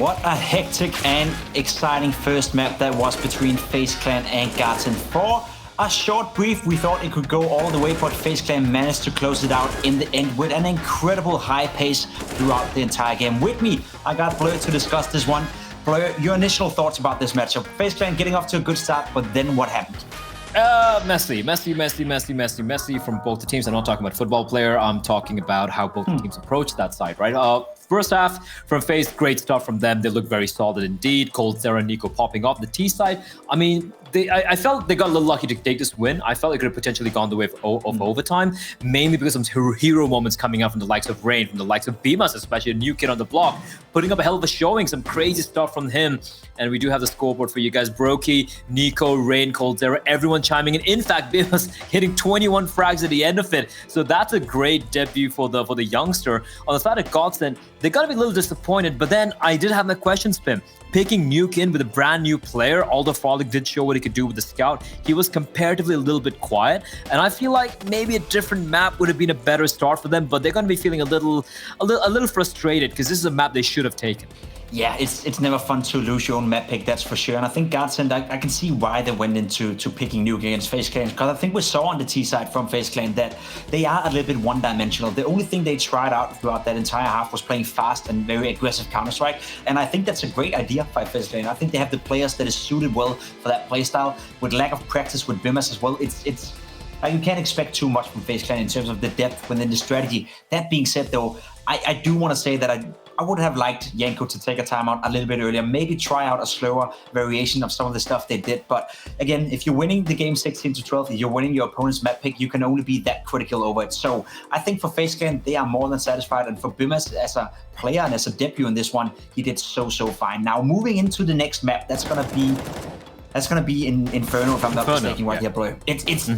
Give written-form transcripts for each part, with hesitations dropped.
What a hectic and exciting first map that was between FaZe Clan and GODSENT. For a short brief, we thought it could go all the way, but FaZe Clan managed to close it out in the end with an incredible high pace throughout the entire game. With me, I got Blur to discuss this one. Blur, your initial thoughts about this matchup. FaZe Clan getting off to a good start, but then what happened? Messy from both the teams. I'm not talking about football player. I'm talking about how both the teams approach that side, right? First half from FaZe, great stuff from them. They look very solid indeed. GODSENT, Nico popping off. The T side, I mean, I felt they got a little lucky to take this win. I felt it could have potentially gone the way of overtime, mainly because of some hero moments coming out from the likes of Rain, from the likes of Bimas, especially a new kid on the block, putting up a hell of a showing, some crazy stuff from him. And we do have the scoreboard for you guys. Brokey, Nico, Rain, GODSENT, everyone chiming in. In fact, Bimas hitting 21 frags at the end of it. So that's a great debut for the youngster. On the side of GODSENT, they got to be a little disappointed, but then I did have my question, Spim. Picking Nuke in with a brand new player, although Frolic did show what he could do with the scout, he was comparatively a little bit quiet. And I feel like maybe a different map would have been a better start for them, but they're going to be feeling a little frustrated because this is a map they should have taken. Yeah, it's never fun to lose your own map pick, that's for sure. And I think GODSENT, I can see why they went into picking Nuke against FaZe Clan, because I think we saw on the T side from FaZe Clan that they are a little bit one-dimensional. The only thing they tried out throughout that entire half was playing fast and very aggressive Counter-Strike, and I think that's a great idea by FaZe Clan. I think they have the players that is suited well for that playstyle, with lack of practice with Bimas as well. It's you can't expect too much from FaZe Clan in terms of the depth within the strategy. That being said, though, I do want to say that I would have liked Yanko to take a timeout a little bit earlier, maybe try out a slower variation of some of the stuff they did. But again, if you're winning the game 16-12, if you're winning your opponent's map pick, you can only be that critical over it. So I think for FaZe Clan, they are more than satisfied. And for Bimas as a player and as a debut in this one, he did so fine. Now moving into the next map, that's gonna be in Inferno, if I'm not mistaken, right here, bro. It's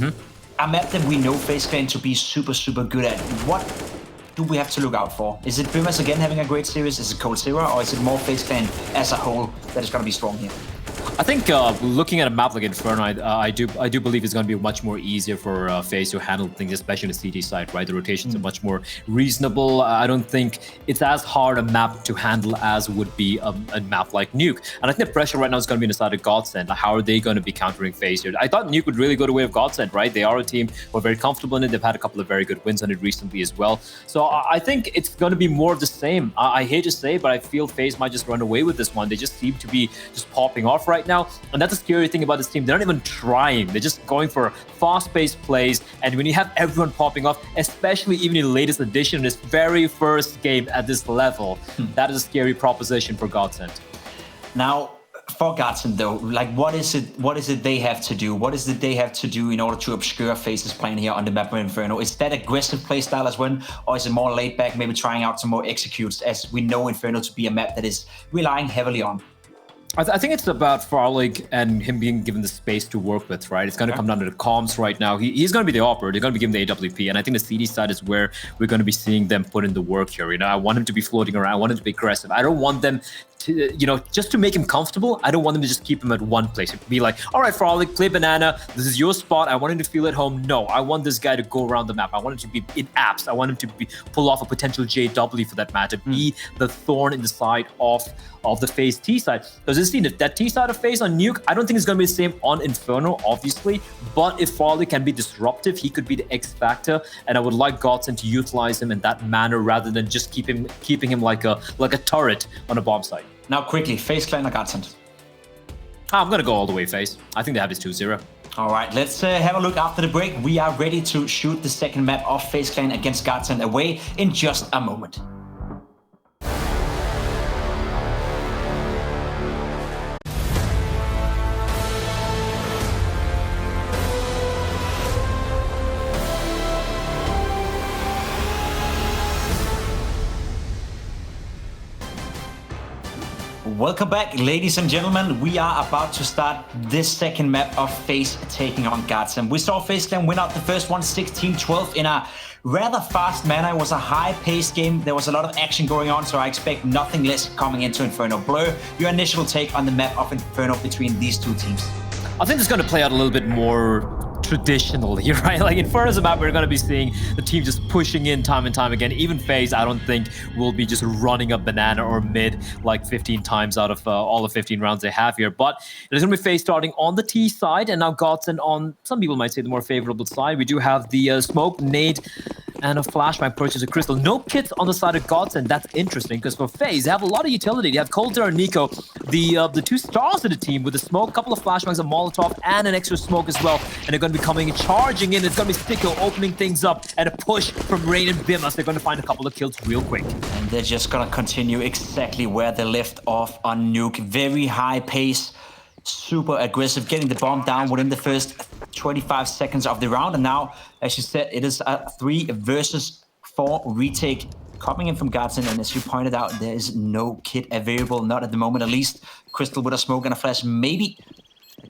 a map that we know FaZe Clan to be super good at. What do we have to look out for? Is it Bimas again having a great series? Is it coldzera, or is it more FaZe Clan as a whole that is going to be strong here? I think looking at a map like Inferno, I do believe it's going to be much more easier for FaZe to handle things, especially on the CD side, right? The rotations are much more reasonable. I don't think it's as hard a map to handle as would be a map like Nuke. And I think the pressure right now is going to be on the side of GODSENT. Like, how are they going to be countering FaZe here? I thought Nuke would really go the way of GODSENT, right? They are a team who are very comfortable in it. They've had a couple of very good wins on it recently as well. So I think it's going to be more of the same. I hate to say, but I feel FaZe might just run away with this one. They just seem to be just popping off right now. And that's the scary thing about this team. They're not even trying. They're just going for fast-paced plays. And when you have everyone popping off, especially even in the latest edition, this very first game at this level, that is a scary proposition for GODSENT. Now, for GODSENT though, like what is it they have to do? What is it they have to do in order to obscure FaZe's plan here on the map of Inferno? Is that aggressive playstyle as well, or is it more laid back, maybe trying out some more executes, as we know Inferno to be a map that is relying heavily on? I think it's about Frolic and him being given the space to work with, right? It's going to come down to the comms right now. He's going to be the operator. They're going to be given the AWP. And I think the CD side is where we're going to be seeing them put in the work here. You know, I want him to be floating around. I want him to be aggressive. I don't want them to, you know, just to make him comfortable. I don't want them to just keep him at one place. It'd be like, all right, Frolic, play banana. This is your spot. I want him to feel at home. No, I want this guy to go around the map. I want him to be in apps. I want him to pull off a potential JW for that matter. Be the thorn in the side of the FaZe T side. Because you see that T side of FaZe on Nuke, I don't think it's going to be the same on Inferno, obviously. But if Frolic can be disruptive, he could be the X factor. And I would like GODSENT to utilize him in that manner rather than just keeping him like a turret on a bomb site. Now quickly, FaZe Clan or GODSENT? I'm going to go all the way FaZe. I think they have this 2-0. All right, let's have a look after the break. We are ready to shoot the second map of FaZe Clan against GODSENT away in just a moment. Welcome back, ladies and gentlemen. We are about to start this second map of FaZe taking on GODSENT. We saw FaZe Clan win out the first one 16-12 in a rather fast manner. It was a high-paced game. There was a lot of action going on, so I expect nothing less coming into Inferno. Blur, your initial take on the map of Inferno between these two teams? I think it's going to play out a little bit more traditionally, right? Like Inferno's a map we're going to be seeing the team just pushing in time and time again. Even FaZe, I don't think will be just running a banana or mid like 15 times out of all the 15 rounds they have here. But there's going to be FaZe starting on the T side, and now GODSENT on, some people might say, the more favorable side. We do have the smoke, nade, and a flashbang purchase of Crystal. No kits on the side of GODSENT. That's interesting because for FaZe, they have a lot of utility. They have Coulter and Nico, the two stars of the team with the smoke, a couple of flashbangs, a Molotov, and an extra smoke as well. And they're going to be coming, charging in. It's going to be Sticko opening things up, and a push from Rain and Bimas. They're going to find a couple of kills real quick. And they're just going to continue exactly where they left off on Nuke. Very high pace, super aggressive, getting the bomb down within the first 25 seconds of the round. And now, as you said, it is a 3 versus 4 retake coming in from GODSENT. And as you pointed out, there is no kit available, not at the moment at least. Crystal with a smoke and a flash, maybe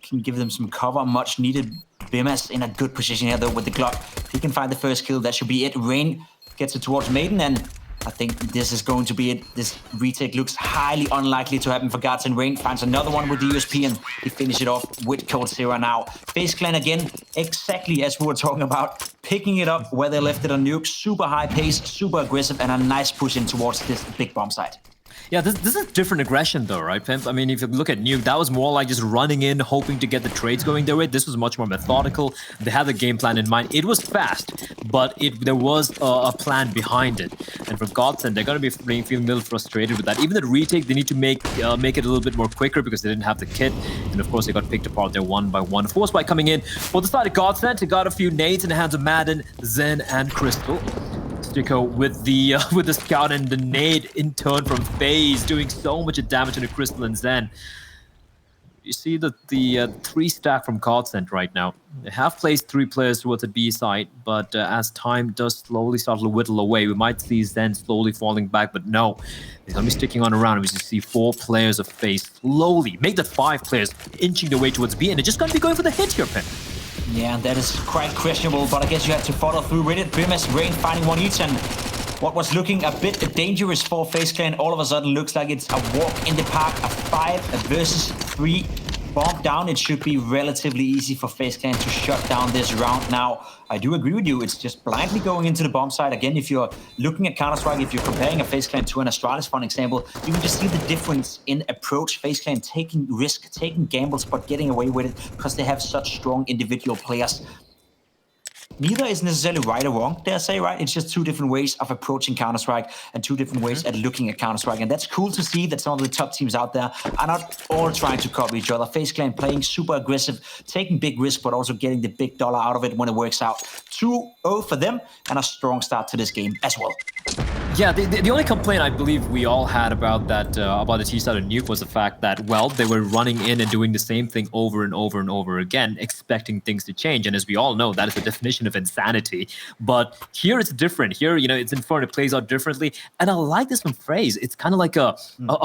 can give them some cover, much needed. Bimas in a good position here though with the Glock. He can find the first kill, that should be it. Rain gets it towards Maiden, and I think this is going to be it. This retake looks highly unlikely to happen for GODSENT. Rain finds another one with the USP, and he finishes it off with Cold Zero now. FaZe Clan again, exactly as we were talking about, picking it up where they left it on Nuke. Super high pace, super aggressive, and a nice push in towards this big bomb site. Yeah, this is different aggression though, right, Pimp? I mean, if you look at Nuke, that was more like just running in, hoping to get the trades going their way. This was much more methodical. They had the game plan in mind. It was fast, but there was a plan behind it. And for GODSENT, they're going to be feeling a little frustrated with that. Even the retake, they need to make it a little bit more quicker because they didn't have the kit. And of course, they got picked apart there one by one. Force by coming in for the side of GODSENT. They got a few nades in the hands of Madden, Zen, and Crystal. Sticko with the scout and the nade in turn from FaZe, doing so much damage to the Crystal and Zen. You see the 3 stack from GODSENT right now. They have placed 3 players towards the B side, but as time does slowly start to whittle away, we might see Zen slowly falling back, but no. He's going to be sticking on around. We just see 4 players of FaZe slowly make the 5 players inching their way towards B, and they're just going to be going for the hit here, Pin. Yeah, that is quite questionable, but I guess you have to follow through with it. Bimas, Rain finding one each, and what was looking a bit dangerous for FaZe Clan all of a sudden looks like it's a walk in the park, a 5 versus 3 bomb down. It should be relatively easy for FaZe Clan to shut down this round. Now, I do agree with you, it's just blindly going into the bomb side. Again, if you're looking at Counter-Strike, if you're comparing a FaZe Clan to an Astralis, for an example, you can just see the difference in approach. FaZe Clan taking risk, taking gambles, but getting away with it because they have such strong individual players. Neither is necessarily right or wrong, dare I say, right? It's just 2 different ways of approaching Counter-Strike and 2 different ways at looking at Counter-Strike. And that's cool to see that some of the top teams out there are not all trying to copy each other. FaZe Clan playing super aggressive, taking big risks, but also getting the big dollar out of it when it works out. 2-0 for them, and a strong start to this game as well. Yeah, the only complaint I believe we all had about that about the T-side of Nuke was the fact that, well, they were running in and doing the same thing over and over and over again, expecting things to change. And as we all know, that is the definition of insanity. But here it's different. Here, you know, it's Inferno, it plays out differently. And I like this from FaZe. It's kind of like a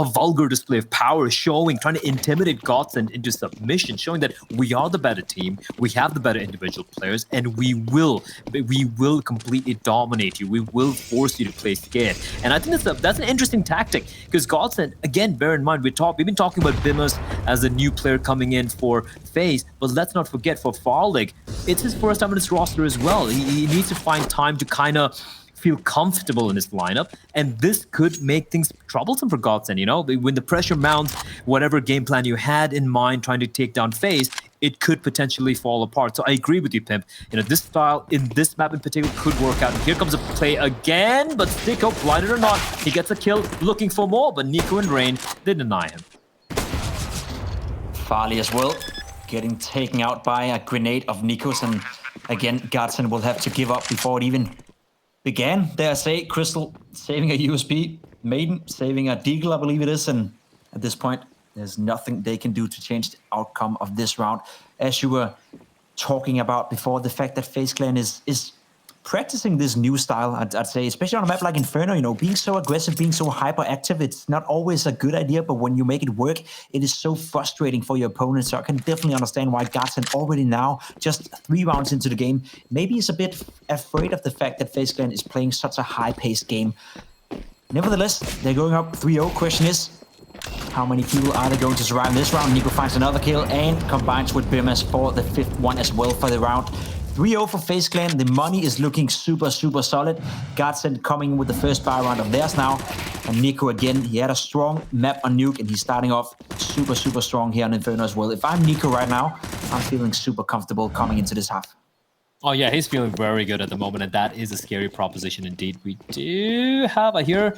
vulgar display of power, showing, trying to intimidate GODSENT into submission, showing that we are the better team, we have the better individual players, and we will completely dominate you. We will force you to play scared. And I think that's an interesting tactic because GODSENT, again, bear in mind, we've been talking about Bimas as a new player coming in for FaZe, but let's not forget for Farlig, it's his first time in this roster as well. He needs to find time to kind of feel comfortable in this lineup, and this could make things troublesome for GODSENT. You know, when the pressure mounts, whatever game plan you had in mind trying to take down FaZe, it could potentially fall apart. So I agree with you, Pimp. You know, this style in this map in particular could work out. And here comes a play again, but Sticko, blinded or not, he gets a kill, looking for more, but Nico and Rain, they deny him. Farley as well, getting taken out by a grenade of Nico's, and again, GODSENT will have to give up before it even began. Dare I say, Crystal saving a USP, Maiden saving a Deagle, I believe it is, and at this point, there's nothing they can do to change the outcome of this round. As you were talking about before, the fact that FaZe Clan is practicing this new style, I'd say, especially on a map like Inferno, you know, being so aggressive, being so hyperactive, it's not always a good idea, but when you make it work, it is so frustrating for your opponent. So I can definitely understand why GODSENT already now, just 3 rounds into the game, maybe is a bit afraid of the fact that FaZe Clan is playing such a high-paced game. Nevertheless, they're going up 3-0. Question is, How many people are they going to survive in this round? Nico finds another kill and combines with Bimas for the 5th one as well for the round. 3-0 for FaZe Clan. The money is looking super solid. GODSENT coming with the first buy round of theirs now. And Nico again, he had a strong map on Nuke and he's starting off super strong here on Inferno as well. If I'm Nico right now, I'm feeling super comfortable coming into this half. Oh yeah, he's feeling very good at the moment, and that is a scary proposition indeed. We do have, I hear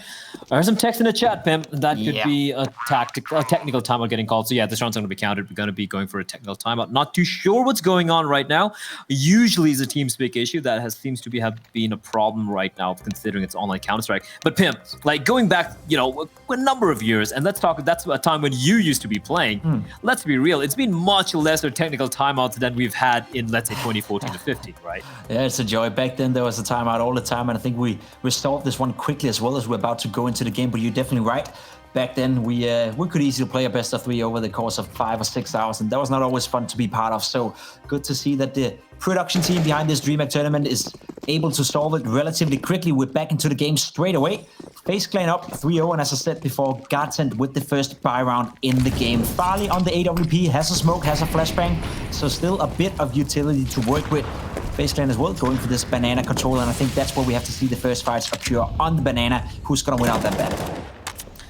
some text in the chat, Pimp. That could be a technical timeout getting called. So yeah, this round's going to be counted. We're going to be going for a technical timeout. Not too sure what's going on right now. Usually it's a TeamSpeak issue that seems to have been a problem right now, considering it's online Counter-Strike. But Pimp, like going back, you know, a number of years, and let's talk. That's a time when you used to be playing. Let's be real. It's been much lesser technical timeouts than we've had in, let's say, 2014 to 15. Right? Yeah, it's a joy. Back then there was a timeout all the time, and I think we resolved this one quickly as well as we're about to go into the game. But you're definitely right. Back then we could easily play a best of 3 over the course of 5 or 6 hours, and that was not always fun to be part of. So good to see that the production team behind this DreamHack tournament is able to solve it relatively quickly. We're back into the game straight away. FaZe Clan up 3-0, and as I said before, GODSENT with the first buy round in the game. Farley on the AWP, has a smoke, has a flashbang, so still a bit of utility to work with. FaZe Clan as well going for this banana control, and I think that's where we have to see the first fights occur on the banana. Who's gonna win out that battle?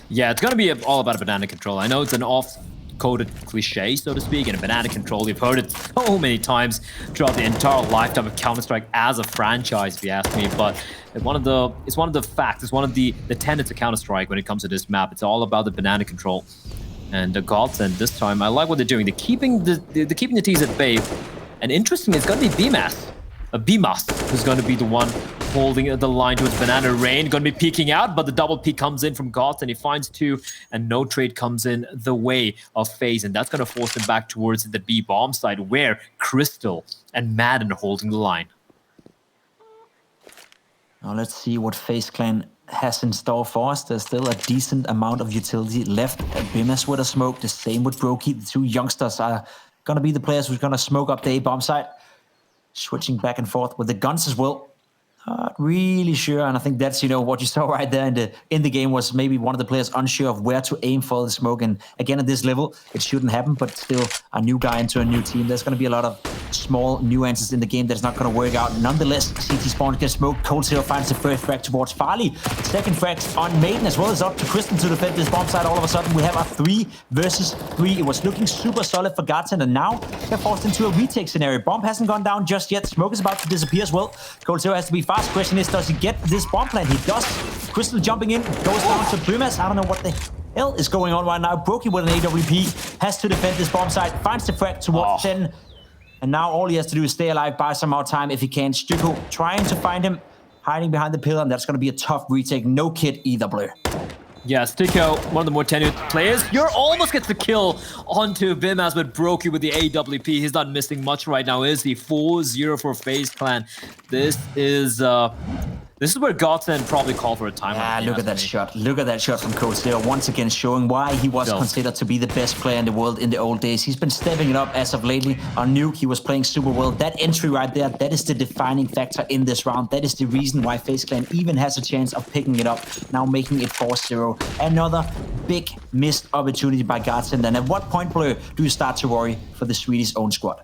Yeah, it's gonna be all about a banana control. I know it's an off-coded cliche, so to speak, and a banana control. You've heard it so many times throughout the entire lifetime of Counter-Strike as a franchise, if you ask me. But it's one of the facts. It's one of the tenets of Counter-Strike when it comes to this map. It's all about the banana control. And the GODSENT this time, I like what they're doing. They're keeping the T's at bay. And interesting, it's gonna be BMAS who's going to be the one holding the line towards Banana Rain. Going to be peeking out, but the double peek comes in from GODSENT, and he finds 2, and no trade comes in the way of FaZe, and that's going to force him back towards the B bomb side, where Crystal and Madden are holding the line. Now let's see what FaZe Clan has in store for us. There's still a decent amount of utility left. BMAS with a smoke, the same with Brokey. The 2 youngsters are going to be the players who's going to smoke up the A bomb side. Switching back and forth with the guns as well. Not really sure, and I think that's, you know, what you saw right there in the game was maybe one of the players unsure of where to aim for the smoke. And again, at this level, it shouldn't happen, but still a new guy into a new team. There's going to be a lot of small nuances in the game that's not going to work out. Nonetheless, CT Spawn gets smoked. Cold0 finds the first frag towards Farley. Second frag on Maiden as well as up to Kristen to defend this bomb side. All of a sudden, we have a 3 versus 3. It was looking super solid for GODSENT, and now they're forced into a retake scenario. Bomb hasn't gone down just yet. Smoke is about to disappear as well. Cold0 has to be fast. Question is, does he get this bomb plant? He does. Crystal jumping in, goes down to BMAS. I don't know what the hell is going on right now. Brokey with an AWP has to defend this bomb site, finds the frag towards 10. And now all he has to do is stay alive, buy some more time if he can. Stuko trying to find him, hiding behind the pillar, and that's going to be a tough retake. No kit either, Blur. Yeah, Stuko, one of the more tenured players. You're almost gets the kill onto BMAS with Brokey with the AWP. He's not missing much right now, is he? 4-0 for FaZe Clan. This is where GODSENT probably called for a timeout. Yeah, look at that shot. Look at that shot from Cold0. Once again, showing why he was considered to be the best player in the world in the old days. He's been stepping it up as of lately. On Nuke, he was playing super well. That entry right there, that is the defining factor in this round. That is the reason why FaZe Clan even has a chance of picking it up, now making it 4-0. Another big missed opportunity by GODSENT. And at what point, Blur, do you start to worry for the Swedish own squad?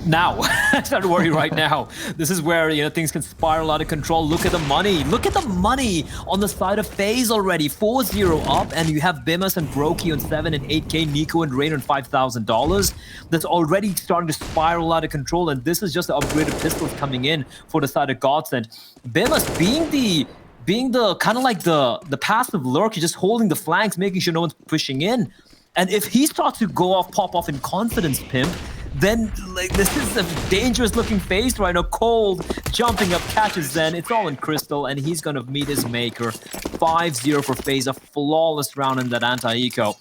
Now, I start to worry right now. This is where, you know, things can spiral out of control. Look at the money. Look at the money on the side of FaZe already. 4-0 up, and you have BMAS and Brokey on 7 and 8K, Nico and Rain on $5,000. That's already starting to spiral out of control, and this is just the upgraded pistols coming in for the side of GODSENT. BMAS being the kind of like the passive lurker, just holding the flanks, making sure no one's pushing in. And if he starts to pop off in confidence, Pimp, then like this is a dangerous looking FaZe right now. Cold jumping up, catches Zen. It's all in Crystal, and he's gonna meet his maker. 5-0 for FaZe, a flawless round in that anti-eco.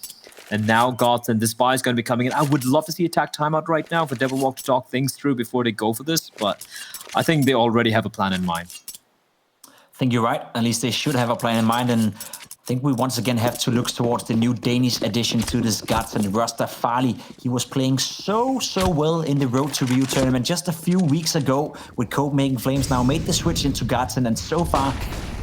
And now GODSENT, this buy is going to be coming in. I would love to see attack timeout right now for Devilwalk to talk things through before they go for this, but I think they already have a plan in mind. I think you're right. At least they should have a plan in mind, and I think we once again have to look towards the new Danish addition to this GODSENT roster, Farley. He was playing so well in the Road to Rio tournament just a few weeks ago with Copenhagen Flames. Now made the switch into GODSENT, and so far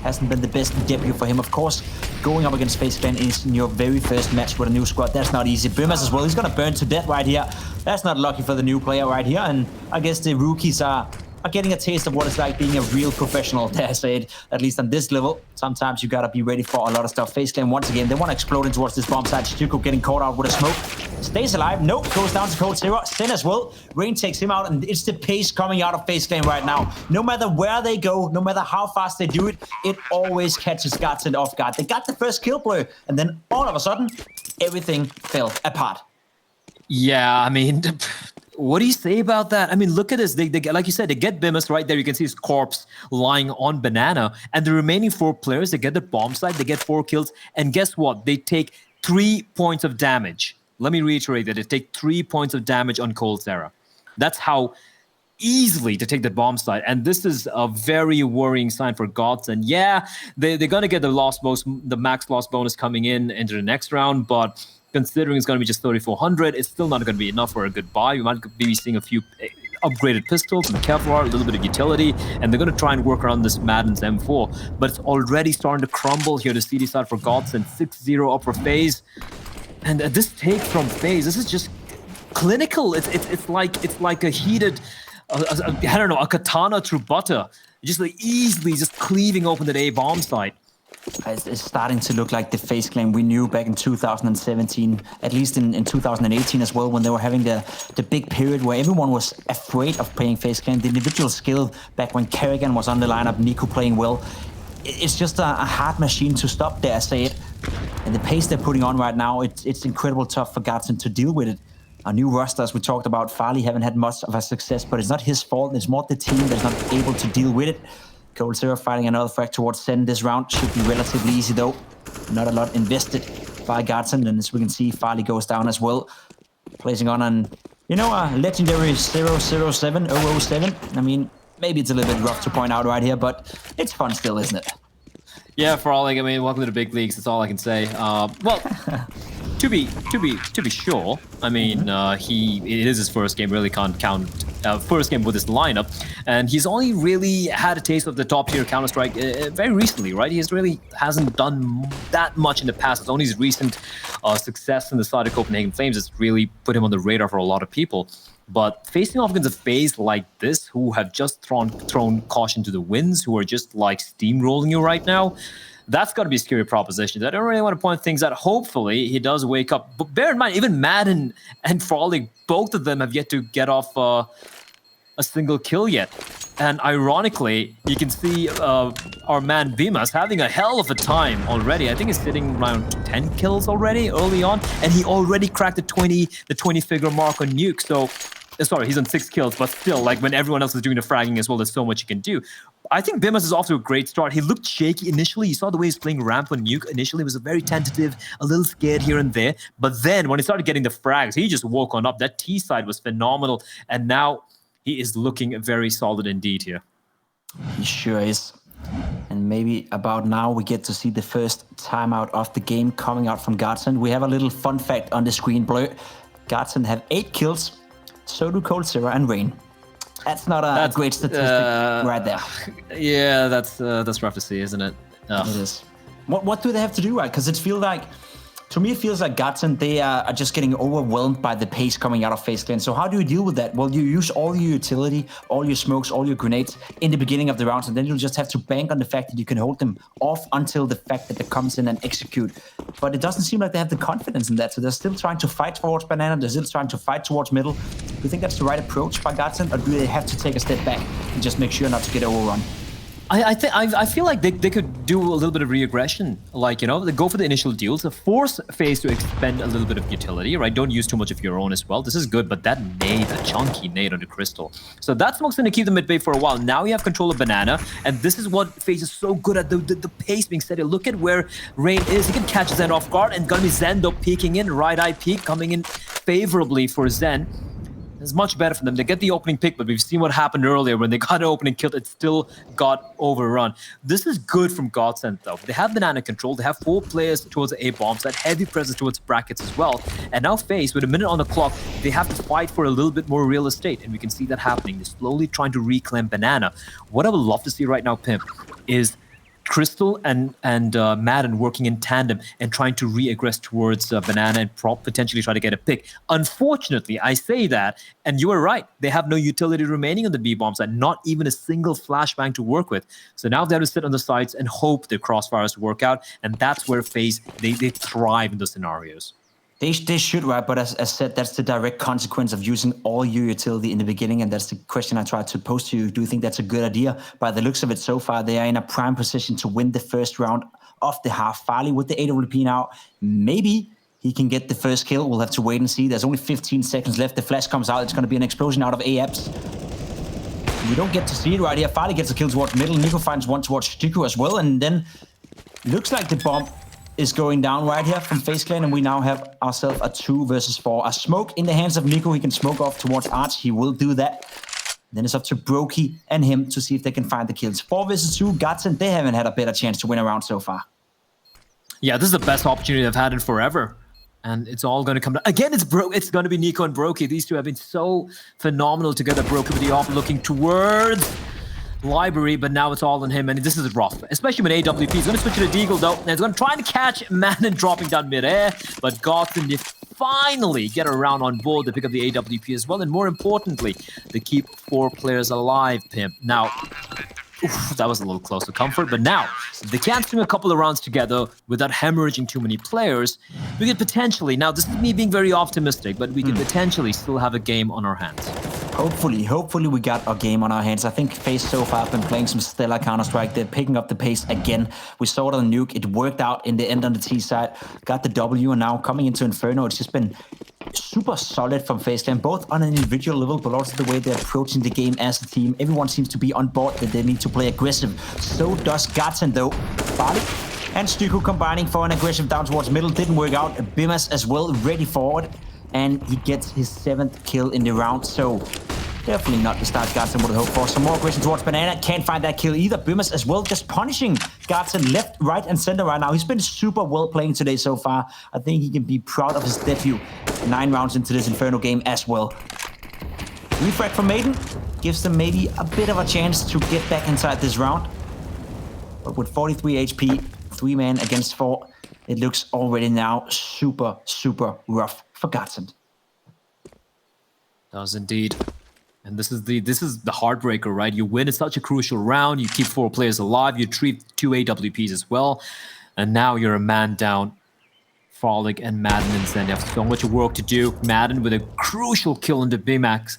Hasn't been the best debut for him, of course. Going up against FaZe Clan in your very first match with a new squad, that's not easy. Bimas as well, he's gonna burn to death right here. That's not lucky for the new player right here, and I guess the rookies are getting a taste of what it's like being a real professional, dare I say it, at least on this level. Sometimes you gotta be ready for a lot of stuff. FaZe Clan, once again, they want to explode in towards this bomb site. Stuko getting caught out with a smoke. Stays alive. Nope, goes down to Coldzera. Sen as well. Rain takes him out, and it's the pace coming out of FaZe Clan right now. No matter where they go, no matter how fast they do it, it always catches GODSENT off guard. They got the first kill Blur, and then all of a sudden, everything fell apart. Yeah, I mean, what do you say about that? I mean, look at this. They like you said, they get Bimas right there. You can see his corpse lying on Banana. And the remaining 4 players, they get the bomb site, they get 4 kills. And guess what? They take 3 points of damage. Let me reiterate that. They take 3 points of damage on Coldzera. That's how easily to take the bomb site. And this is a very worrying sign for GODSENT. Yeah, they're going to get the max loss bonus coming into the next round, but considering it's going to be just 3,400, it's still not going to be enough for a good buy. We might be seeing a few upgraded pistols, some Kevlar, a little bit of utility, and they're going to try and work around this Madden's M4. But it's already starting to crumble here, the CD side for GODSENT, 6-0 up for FaZe. And this take from FaZe, this is just clinical. It's like a heated, I don't know, a katana through butter. Just like easily just cleaving open the A bomb site. It's starting to look like the FaZe Clan we knew back in 2017, at least in 2018 as well, when they were having the big period where everyone was afraid of playing FaZe Clan. The individual skill back when Kerrigan was on the lineup, Nico playing well. It's just a hard machine to stop, dare I say it. And the pace they're putting on right now, it's incredible tough for GODSENT to deal with it. Our new roster, as we talked about, Farley haven't had much of a success, but it's not his fault. It's more the team that's not able to deal with it. Coldzera fighting another frag towards Sen this round. Should be relatively easy though. Not a lot invested by GODSENT, and as we can see, Farley goes down as well. Placing on a legendary 007. I mean, maybe it's a little bit rough to point out right here, but it's fun still, isn't it? Yeah, Farley, I mean, welcome to the big leagues. That's all I can say. Well, to be sure, I mean, it is his first game. Really can't count first game with this lineup, and he's only really had a taste of the top tier Counter-Strike very recently, right? He really hasn't done that much in the past. It's only his recent success in the side of Copenhagen Flames that's really put him on the radar for a lot of people. But facing off against a FaZe like this, who have just thrown caution to the winds, who are just like steamrolling you right now, that's got to be a scary proposition. I don't really want to point things out. Hopefully, he does wake up. But bear in mind, even Madden and Frolic, both of them have yet to get off a single kill yet. And ironically, you can see our man Bimas having a hell of a time already. I think he's sitting around 10 kills already early on, and he already cracked the 20-figure mark on Nuke. So, sorry, he's on 6 kills, but still, like when everyone else is doing the fragging as well, there's so much you can do. I think Bimas is off to a great start. He looked shaky initially. You saw the way he's playing ramp on Nuke. Initially, he was very tentative, a little scared here and there. But then, when he started getting the frags, he just woke on up. That T side was phenomenal, and now he is looking very solid indeed here. He sure is. And maybe about now we get to see the first timeout of the game coming out from GODSENT. We have a little fun fact on the screen, Blur. GODSENT have 8 kills, so do Coldzera and Rain. That's not a great statistic right there. Yeah, that's rough to see, isn't it? It is. What do they have to do, right? Because it feels like, to me, it feels like GODSENT, they are just getting overwhelmed by the pace coming out of FaZe Clan. So how do you deal with that? Well, you use all your utility, all your smokes, all your grenades in the beginning of the rounds, and then you'll just have to bank on the fact that you can hold them off until the fact that they comes in and execute. But it doesn't seem like they have the confidence in that, so they're still trying to fight towards Banana, they're still trying to fight towards middle. Do you think that's the right approach by GODSENT, or do they have to take a step back and just make sure not to get overrun? I feel like they could do a little bit of re-aggression, like, they go for the initial deals, force FaZe to expend a little bit of utility, right? Don't use too much of your own as well. This is good, but that nade, a chunky nade on the crystal. So that smoke's going to keep them at bay for a while. Now you have control of Banana, and this is what FaZe is so good at, the pace being steady. Look at where Rain is. He can catch Zen off guard, and gonna be Zen though peeking in, right eye peek, coming in favorably for Zen. It's much better for them. They get the opening pick, but we've seen what happened earlier when they got an opening kill. It still got overrun. This is good from GODSENT, though. They have Banana control. They have 4 players towards the A bombs, that heavy presence towards brackets as well. And now FaZe, with a minute on the clock, they have to fight for a little bit more real estate, and we can see that happening. They're slowly trying to reclaim Banana. What I would love to see right now, Pimp, is Crystal and Madden working in tandem and trying to re-aggress towards Banana and potentially try to get a pick. Unfortunately, I say that, and you are right. They have no utility remaining on the B bomb side, not even a single flashbang to work with. So now they have to sit on the sides and hope the crossfires work out, and that's where FaZe, they thrive in those scenarios. They should, right? But as said, that's the direct consequence of using all your utility in the beginning, and that's the question I tried to pose to you. Do you think that's a good idea? By the looks of it so far, they are in a prime position to win the first round of the half. Farley with the AWP now. Maybe he can get the first kill. We'll have to wait and see. There's only 15 seconds left. The flash comes out. It's going to be an explosion out of AFs. We don't get to see it right here. Farley gets a kill towards middle. Nico finds one towards Stiku as well, and then looks like the bomb is going down right here from FaZe Clan, and we now have ourselves a 2 versus 4. A smoke in the hands of Nico. He can smoke off towards Arch. He will do that. Then it's up to Brokey and him to see if they can find the kills. 4 versus 2. GODSENT, they haven't had a better chance to win a round so far. Yeah, this is the best opportunity they've had in forever. And it's all going to come down. Again, it's going to be Nico and Brokey. These two have been so phenomenal together. Brokey with the off looking towards Library, but now it's all on him, and this is rough, especially when AWP is going to switch to the Deagle though, and he's going to try and catch Madden dropping down mid-air, but GODSENT, they finally get around on board to pick up the AWP as well, and more importantly, they keep 4 players alive, Pimp. Now, that was a little close to comfort, but now, if they can't string a couple of rounds together without hemorrhaging too many players, we could potentially, now this is me being very optimistic, but we could potentially still have a game on our hands. Hopefully we got a game on our hands. I think FaZe so far have been playing some stellar Counter-Strike. They're picking up the pace again. We saw it on Nuke. It worked out in the end on the T side. Got the W, and now coming into Inferno, it's just been super solid from FaZe Clan, both on an individual level, but also the way they're approaching the game as a team. Everyone seems to be on board that they need to play aggressive. So does GODSENT though. Farley and Stiku combining for an aggressive down towards middle. Didn't work out. Bimas as well, ready forward. And he gets his 7th kill in the round, so definitely not the start GODSENT would hope for. Some more aggression towards Banana. Can't find that kill either. Bimas as well, just punishing GODSENT left, right, and center right now. He's been super well playing today so far. I think he can be proud of his debut. 9 rounds into this Inferno game as well. Refrag from Maiden gives them maybe a bit of a chance to get back inside this round. But with 43 HP, 3-man against 4, it looks already now super, super rough for GODSENT. Does indeed. And this is the heartbreaker, right? You win in such a crucial round, you keep 4 players alive, you treat 2 AWPs as well, and now you're a man down. Frolic and Madden and Zen have so much work to do. Madden with a crucial kill on the BMAX,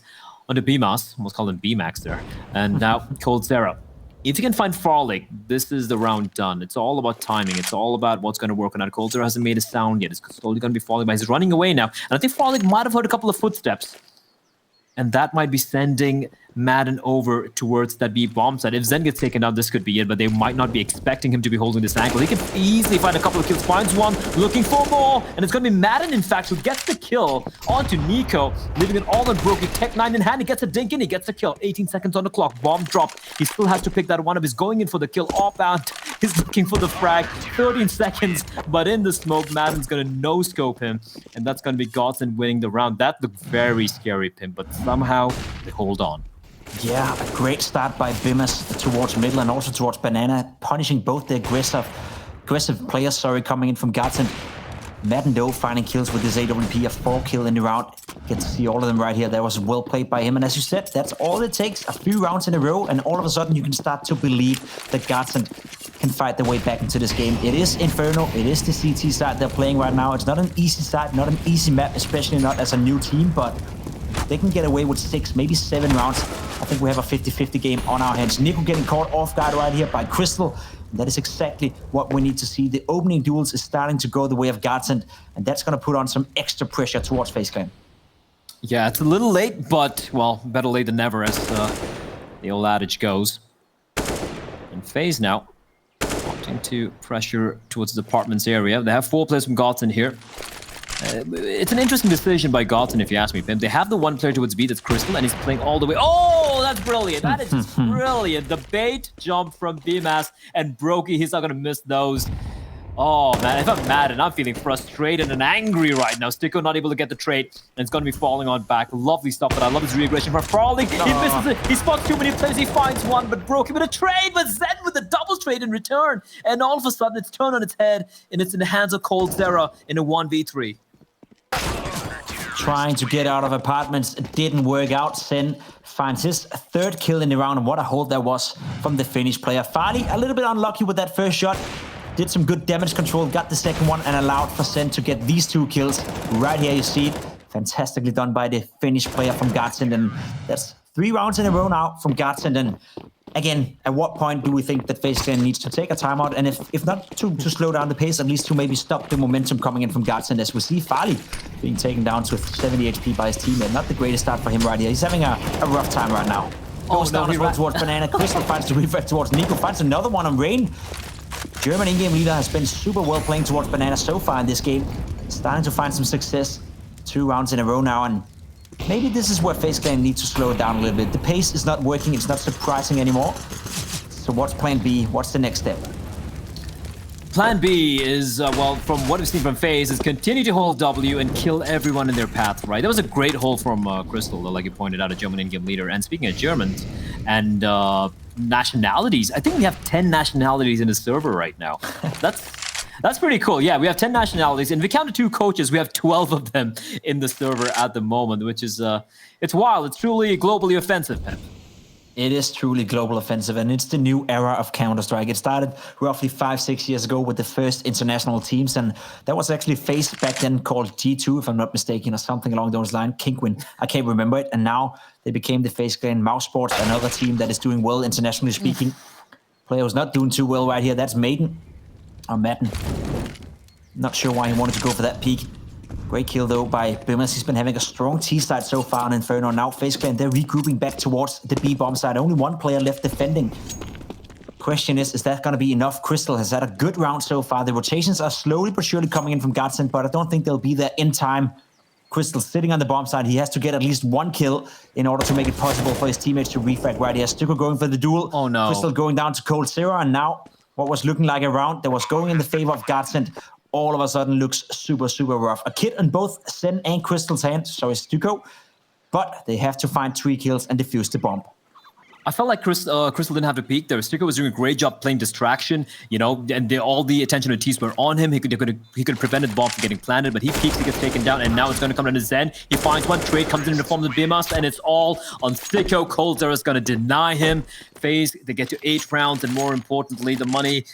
almost called him BMAX there. And now coldzera. If you can find Frolic, this is the round done. It's all about timing. It's all about what's going to work on that. coldzera hasn't made a sound yet. It's slowly going to be falling, but he's running away now. And I think Frolic might have heard a couple of footsteps. And that might be sending Madden over towards that B bomb side. If Zen gets taken down, this could be it, but they might not be expecting him to be holding this angle. He can easily find a couple of kills, finds one, looking for more, and it's going to be Madden, in fact, who gets the kill onto Nico, leaving it all on Brokey. Tech 9 in hand, he gets a dink in, he gets a kill. 18 seconds on the clock, bomb drop. He still has to pick that one up. He's going in for the kill, off-bound. He's looking for the frag. 13 seconds, but in the smoke, Madden's going to no-scope him, and that's going to be GODSENT winning the round. That looked very scary, Pim, but somehow they hold on. Yeah, a great start by Bimas towards middle and also towards Banana, punishing both the aggressive players, coming in from GODSENT. Madden, though, finding kills with his AWP, a 4 kill in the round. Get to see all of them right here. That was well played by him. And as you said, that's all it takes. A few rounds in a row, and all of a sudden you can start to believe that GODSENT can fight their way back into this game. It is Inferno. It is the CT side they're playing right now. It's not an easy side, not an easy map, especially not as a new team, but they can get away with 6, maybe 7 rounds. I think we have a 50-50 game on our hands. Nico getting caught off guard right here by Crystal. That is exactly what we need to see. The opening duels is starting to go the way of GODSENT, and that's going to put on some extra pressure towards FaZe Clan. Yeah, it's a little late, but, well, better late than never, as the old adage goes. And FaZe now wanting to pressure towards the apartments area. They have 4 players from GODSENT here. It's an interesting decision by GODSENT, if you ask me, Pim. They have the 1 player towards B, that's Crystal, and he's playing all the way. Oh, that's brilliant. That is just brilliant. The bait jump from BMAS and Brokey, he's not going to miss those. Oh man, if I'm mad and I'm feeling frustrated and angry right now. Sticko not able to get the trade, and it's going to be falling on back. Lovely stuff, but I love his re-aggression from Frolic. He misses it. He spots too many players. He finds one, but broke him with a trade. But Zen with a double trade in return, and all of a sudden it's turned on its head, and it's in the hands of coldzera in a 1v3. Trying to get out of apartments, it didn't work out. Sen finds his third kill in the round, and what a hold that was from the Finnish player. Farley, a little bit unlucky with that first shot. Did some good damage control, got the second one, and allowed for Sen to get these 2 kills. Right here you see it. Fantastically done by the Finnish player from GODSENT, and that's 3 rounds in a row now from GODSENT. And again, at what point do we think that FaZe Clan needs to take a timeout? And if not to slow down the pace, at least to maybe stop the momentum coming in from GODSENT, as we see Farley being taken down to 70 HP by his teammate. Not the greatest start for him right here. He's having a rough time right now. Goes down as well towards Banana. Crystal finds the refresh towards Nico. Finds another one on Rain. German in-game leader has been super well playing towards Banana so far in this game. Starting to find some success. 2 rounds in a row now, and maybe this is where FaZe Clan needs to slow it down a little bit. The pace is not working. It's not surprising anymore. So what's plan B? What's the next step? Plan B is, well, from what we've seen from FaZe, is continue to hold W and kill everyone in their path, right? That was a great hold from Crystal, like you pointed out, a German in-game leader. And speaking of Germans and nationalities, I think we have 10 nationalities in the server right now. That's pretty cool. Yeah, we have 10 nationalities, and if we count the 2 coaches, we have 12 of them in the server at the moment, which is, it's wild. It's truly globally offensive, Pep. It is truly global offensive, and it's the new era of Counter-Strike. It started roughly 5-6 years ago with the first international teams, and that was actually FaZe back then called G2, if I'm not mistaken, or something along those lines. Kinkwin, I can't remember it. And now they became the FaZe Clan Mouse Sports, another team that is doing well internationally speaking. Player who's not doing too well right here. That's Maiden, or Madden. Not sure why he wanted to go for that peek. Great kill, though, by Bimmers. He's been having a strong T-side so far on Inferno. Now FaZe Clan, they're regrouping back towards the B-bomb side. Only 1 player left defending. Question is that going to be enough? Crystal has had a good round so far. The rotations are slowly but surely coming in from GODSENT, but I don't think they'll be there in time. Crystal sitting on the bomb side. He has to get at least 1 kill in order to make it possible for his teammates to refrag right here. Sticko going for the duel. Oh, no. Crystal going down to coldzera, and now what was looking like a round that was going in the favor of GODSENT all of a sudden looks super, super rough. A kit on both Sen and Crystal's hand, so is Sticko, but they have to find 3 kills and defuse the bomb. I felt like Crystal didn't have to peek there. Sticko was doing a great job playing distraction, you know, and all the attention of the teams were on him. He could have prevented the bomb from getting planted, but he peeks, he gets taken down, and now it's going to come down to Zen. He finds one, trade comes in the form of the Bimas, and it's all on Sticko. coldzera is going to deny him. FaZe, they get to 8 rounds, and more importantly, the money.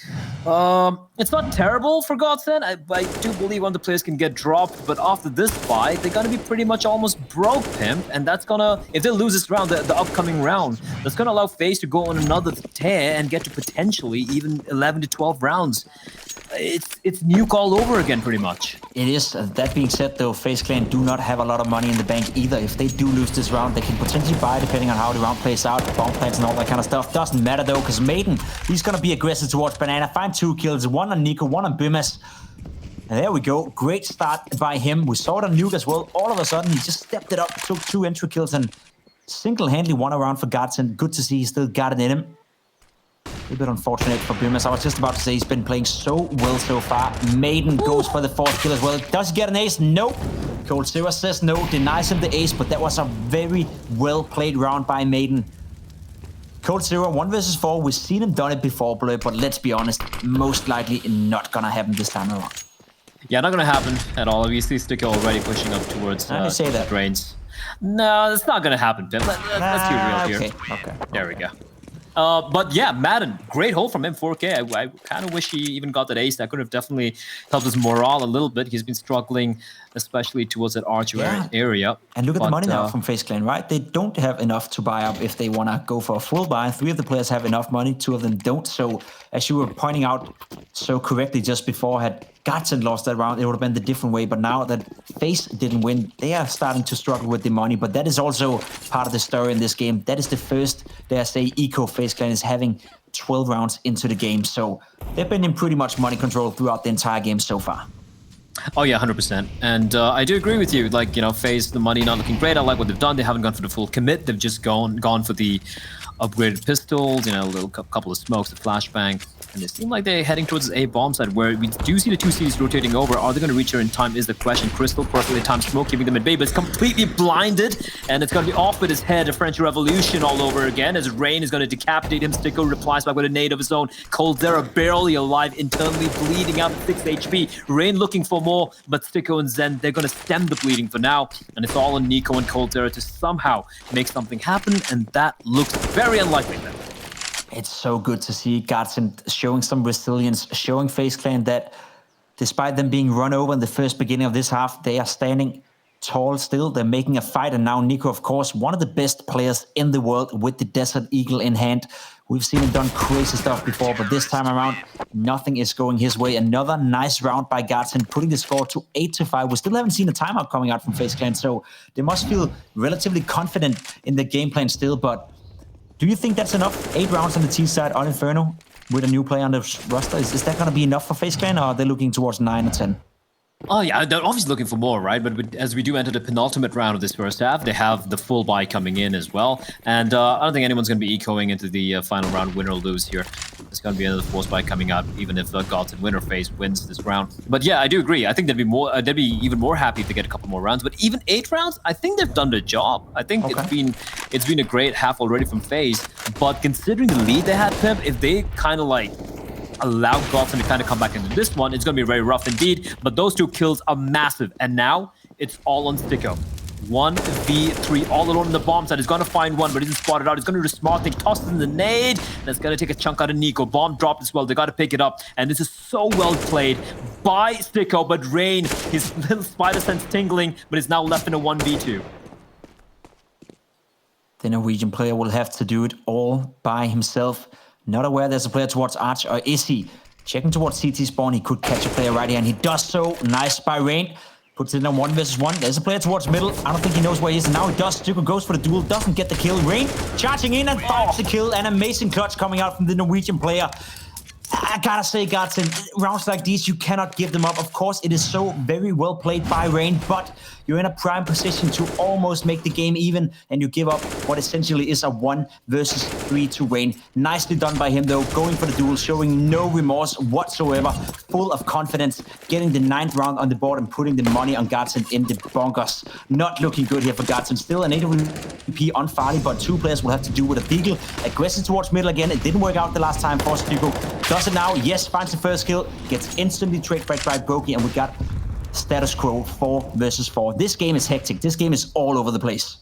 It's not terrible for GODSENT. I do believe one of the players can get dropped, but after this fight, they're going to be pretty much almost broke, Pimp, and that's going to, if they lose this round, the upcoming round, that's going to allow FaZe to go on another tear and get to potentially even 11 to 12 rounds. It's Nuke all over again, pretty much. It is. That being said, though, FaZe Clan do not have a lot of money in the bank either. If they do lose this round, they can potentially buy, depending on how the round plays out, bomb plants and all that kind of stuff. Doesn't matter, though, because Maiden, he's going to be aggressive towards Banana. Find 2 kills, 1 on Nico, 1 on Bimas. And there we go. Great start by him. We saw it on Nuke as well. All of a sudden, he just stepped it up, took 2 entry kills, and single-handedly won a round for GODSENT. Good to see he still got it in him. A bit unfortunate for Bimas. I was just about to say he's been playing so well so far. Maiden goes for the 4th kill as well. Does he get an ace? Nope. coldzera says no, denies him the ace, but that was a very well-played round by Maiden. coldzera, 1 versus 4. We've seen him done it before, Blur, but let's be honest, most likely not gonna happen this time around. Yeah, not gonna happen at all. We see Sticko already pushing up towards say that. drains. No, that's not gonna happen, Pip. Let's be real here. Okay. There we go. But yeah, Madden, great hold from him, 4K. I kind of wish he even got that ace. That could have definitely helped his morale a little bit. He's been struggling, especially towards that Archer area. And look at the money now from FaZe Clan, right? They don't have enough to buy up if they want to go for a full buy. 3 of the players have enough money, 2 of them don't. So, as you were pointing out so correctly just before, had GODSENT lost that round, it would have been the different way. But now that FaZe didn't win, they are starting to struggle with the money. But that is also part of the story in this game. That is the first, dare I say, eco FaZe Clan is having 12 rounds into the game. So they've been in pretty much money control throughout the entire game so far. Oh yeah, 100%. And I do agree with you. Like, FaZe, the money not looking great. I like what they've done. They haven't gone for the full commit. They've just gone for the upgraded pistols, a little couple of smokes, a flashbang. And they seem like they're heading towards this A bomb side where we do see the two Cs rotating over. Are they going to reach her in time is the question. Crystal, perfectly timed smoke, keeping them at bay, but it's completely blinded. And it's going to be off with his head, a French Revolution all over again, as Rain is going to decapitate him. Sticko replies back with a nade of his own. Coldzera barely alive, internally bleeding out at 6 HP. Rain looking for more, but Sticko and Zen, they're going to stem the bleeding for now. And it's all on Nico and Coldzera to somehow make something happen, and that looks very unlikely then. It's so good to see GODSENT showing some resilience, showing FaZe Clan that despite them being run over in the first beginning of this half, they are standing tall still. They're making a fight, and now Nico, of course, one of the best players in the world with the Desert Eagle in hand. We've seen him done crazy stuff before, but this time around, nothing is going his way. Another nice round by GODSENT, putting the score to 8-5. We still haven't seen a timeout coming out from FaZe Clan, so they must feel relatively confident in the game plan still, but do you think that's enough? 8 rounds on the T side on Inferno with a new player on the roster. Is that going to be enough for FaZe Clan, or are they looking towards 9 or 10? Oh yeah, they're obviously looking for more, right? But as we do enter the penultimate round of this first half, they have the full buy coming in as well. And I don't think anyone's going to be ecoing into the final round, win or lose here. There's going to be another force buy coming out, even if GODSENT win or FaZe wins this round. But yeah, I do agree. I think they'd be even more happy if they get a couple more rounds. But even 8 rounds, I think they've done their job. I think it's been a great half already from FaZe. But considering the lead they had, Pimp, if they kind of like allow GODSENT to kind of come back into this one, it's going to be very rough indeed. But those 2 kills are massive. And now it's all on Sticko. 1v3 all alone in the bomb side. He's going to find one, but he isn't spotted out. He's going to do the smart thing, toss in the nade. That's going to take a chunk out of Nico. Bomb dropped as well. They got to pick it up. And this is so well played by Sticko. But Rain, his little spider sense tingling, but is now left in a 1v2. The Norwegian player will have to do it all by himself. Not aware there's a player towards Arch, or is he? Checking towards CT spawn, he could catch a player right here, and he does so. Nice by Rain. Puts it in 1 versus 1. There's a player towards middle. I don't think he knows where he is, and now he does. Sticko goes for the duel, doesn't get the kill. Rain charging in and finds the kill. An amazing clutch coming out from the Norwegian player. I gotta say, GODSENT, rounds like these, you cannot give them up. Of course, it is so very well played by Rain, but you're in a prime position to almost make the game even, and you give up what essentially is a 1 versus 3 to Rain. Nicely done by him, though, going for the duel, showing no remorse whatsoever, full of confidence, getting the 9th round on the board and putting the money on GODSENT in the bunkers. Not looking good here for GODSENT. Still an AWP on Farley, but 2 players will have to do with a Deagle. Aggressive towards middle again. It didn't work out the last time for Sticko. Does it now? Yes, finds the first kill, gets instantly tricked back by Brokey, and we got status quo 4 versus 4. This game is hectic. This game is all over the place.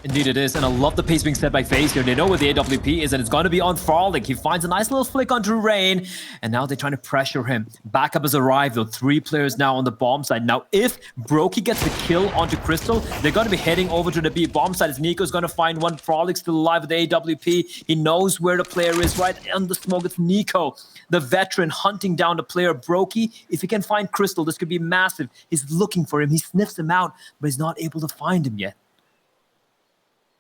Indeed it is, and I love the pace being set by FaZe here. They know where the AWP is, and it's going to be on Farlick. He finds a nice little flick onto Rain, and now they're trying to pressure him. Backup has arrived, though. 3 players now on the bomb side. Now, if Brokey gets the kill onto Crystal, they're going to be heading over to the B bomb side, as Nico's going to find one. Farlick's still alive with the AWP. He knows where the player is, right on the smoke. It's Nico, the veteran, hunting down the player. Brokey, if he can find Crystal, this could be massive. He's looking for him. He sniffs him out, but he's not able to find him yet.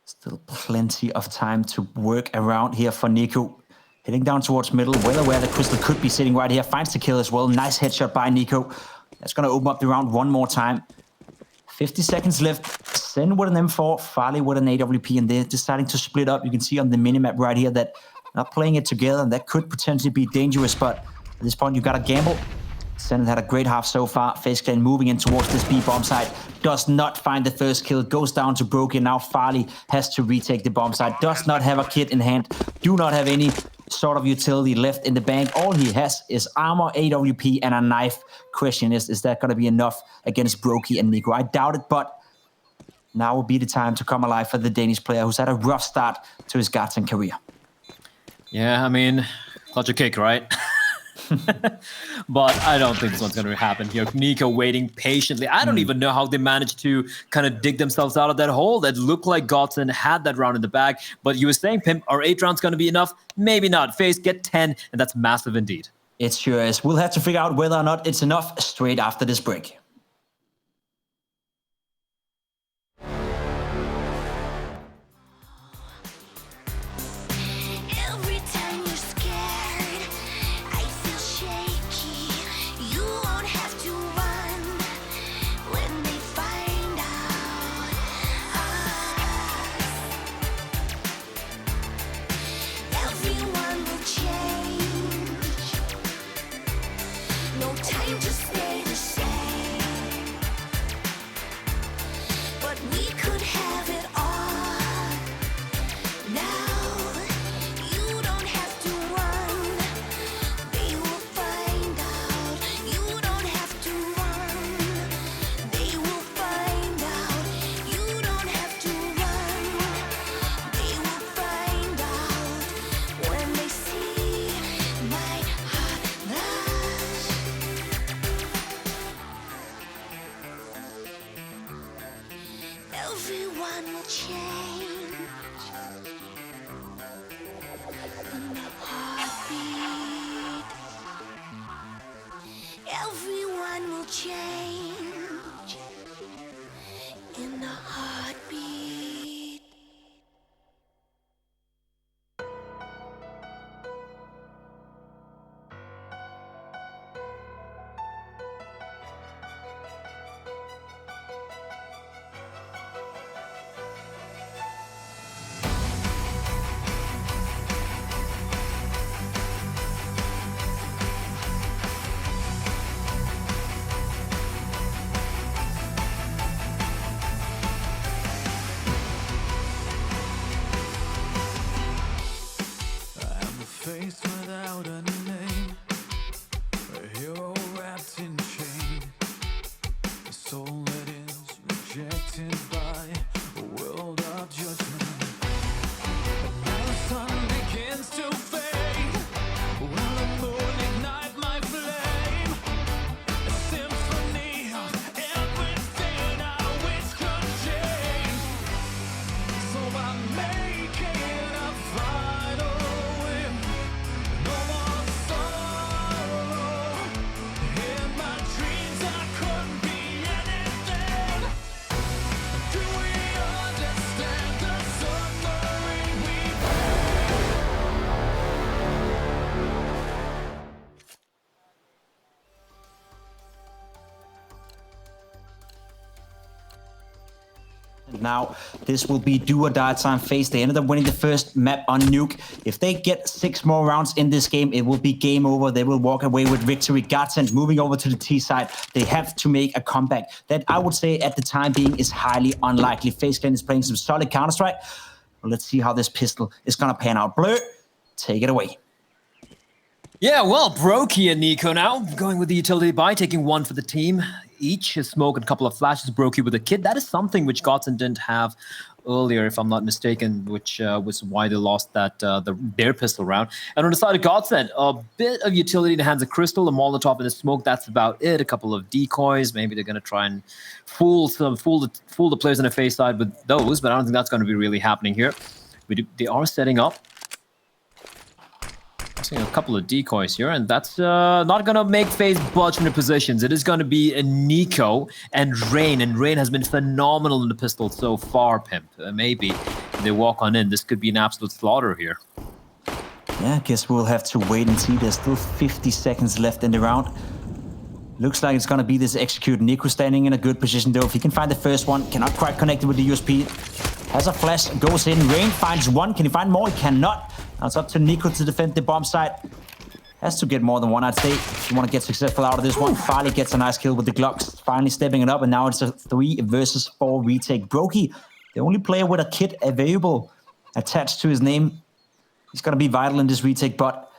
Still plenty of time to work around here for Nico. Heading down towards middle, well aware that Crystal could be sitting right here. Finds the kill as well. Nice headshot by Nico. That's going to open up the round one more time. 50 seconds left. Sen with an M4, Farley with an AWP, and they're deciding to split up. You can see on the minimap right here that not playing it together, and that could potentially be dangerous, but at this point, you got to gamble. Sen had a great half so far. FaZe Clan moving in towards this B bomb site. Does not find the first kill. Goes down to Brokey. Now Farley has to retake the bomb site. Does not have a kit in hand. Do not have any sort of utility left in the bank. All he has is armor, AWP, and a knife. Question is that going to be enough against Brokey and Nico? I doubt it, but now will be the time to come alive for the Danish player who's had a rough start to his GODSENT career. Yeah, I mean, clutch a kick, right? But I don't think this one's going to happen here. Nico waiting patiently. I don't even know how they managed to kind of dig themselves out of that hole. That looked like GODSENT had that round in the bag. But you were saying, Pimp, are 8 rounds going to be enough? Maybe not. FaZe get 10, and that's massive indeed. It sure is. We'll have to figure out whether or not it's enough straight after this break. Everyone will change in a heartbeat. Everyone will change in a heartbeat. Face without a name, a hero wrapped in shame, a soul that is rejected by a world of judgment. And now the sun begins to fade, will the moon ignite my flame? A symphony of everything I wish could change. So I'm making a final win. No more sorrow. In my dreams I couldn't be anything. Do we understand the suffering we Now, this will be do or die time FaZe. They ended up winning the first map on Nuke. If they get 6 more rounds in this game, it will be game over. They will walk away with victory. GODSENT moving over to the T side. They have to make a comeback. That, I would say, at the time being, is highly unlikely. FaZe Clan is playing some solid Counter-Strike. Well, let's see how this pistol is going to pan out. Blur, take it away. Yeah, well, Brokey and Nico now going with the utility buy, taking 1 for the team. Each his smoke and a couple of flashes. Brokey with a kit. That is something which GODSENT didn't have earlier, if I'm not mistaken, which was why they lost that their pistol round. And on the side of GODSENT, a bit of utility in the hands of Crystal, a Molotov and a smoke. That's about it. A couple of decoys. Maybe they're going to try and fool the players on the FaZe side with those, but I don't think that's going to be really happening here. They are setting up. Seeing a couple of decoys here, and that's not going to make FaZe budge from the positions. It is going to be Nico and Rain, and Rain has been phenomenal in the pistol so far, Pimp. Maybe they walk on in. This could be an absolute slaughter here. Yeah, I guess we'll have to wait and see. There's still 50 seconds left in the round. Looks like it's going to be this execute. Nico standing in a good position, though. If he can find the first one, cannot quite connect it with the USP. Has a flash, goes in. Rain finds one. Can he find more? He cannot. Now it's up to Nico to defend the bomb site. Has to get more than one, I'd say, if you want to get successful out of this one. Farley gets a nice kill with the Glocks, finally stepping it up, and now it's a 3 versus 4 retake. Brokey, the only player with a kit available attached to his name. He's going to be vital in this retake, but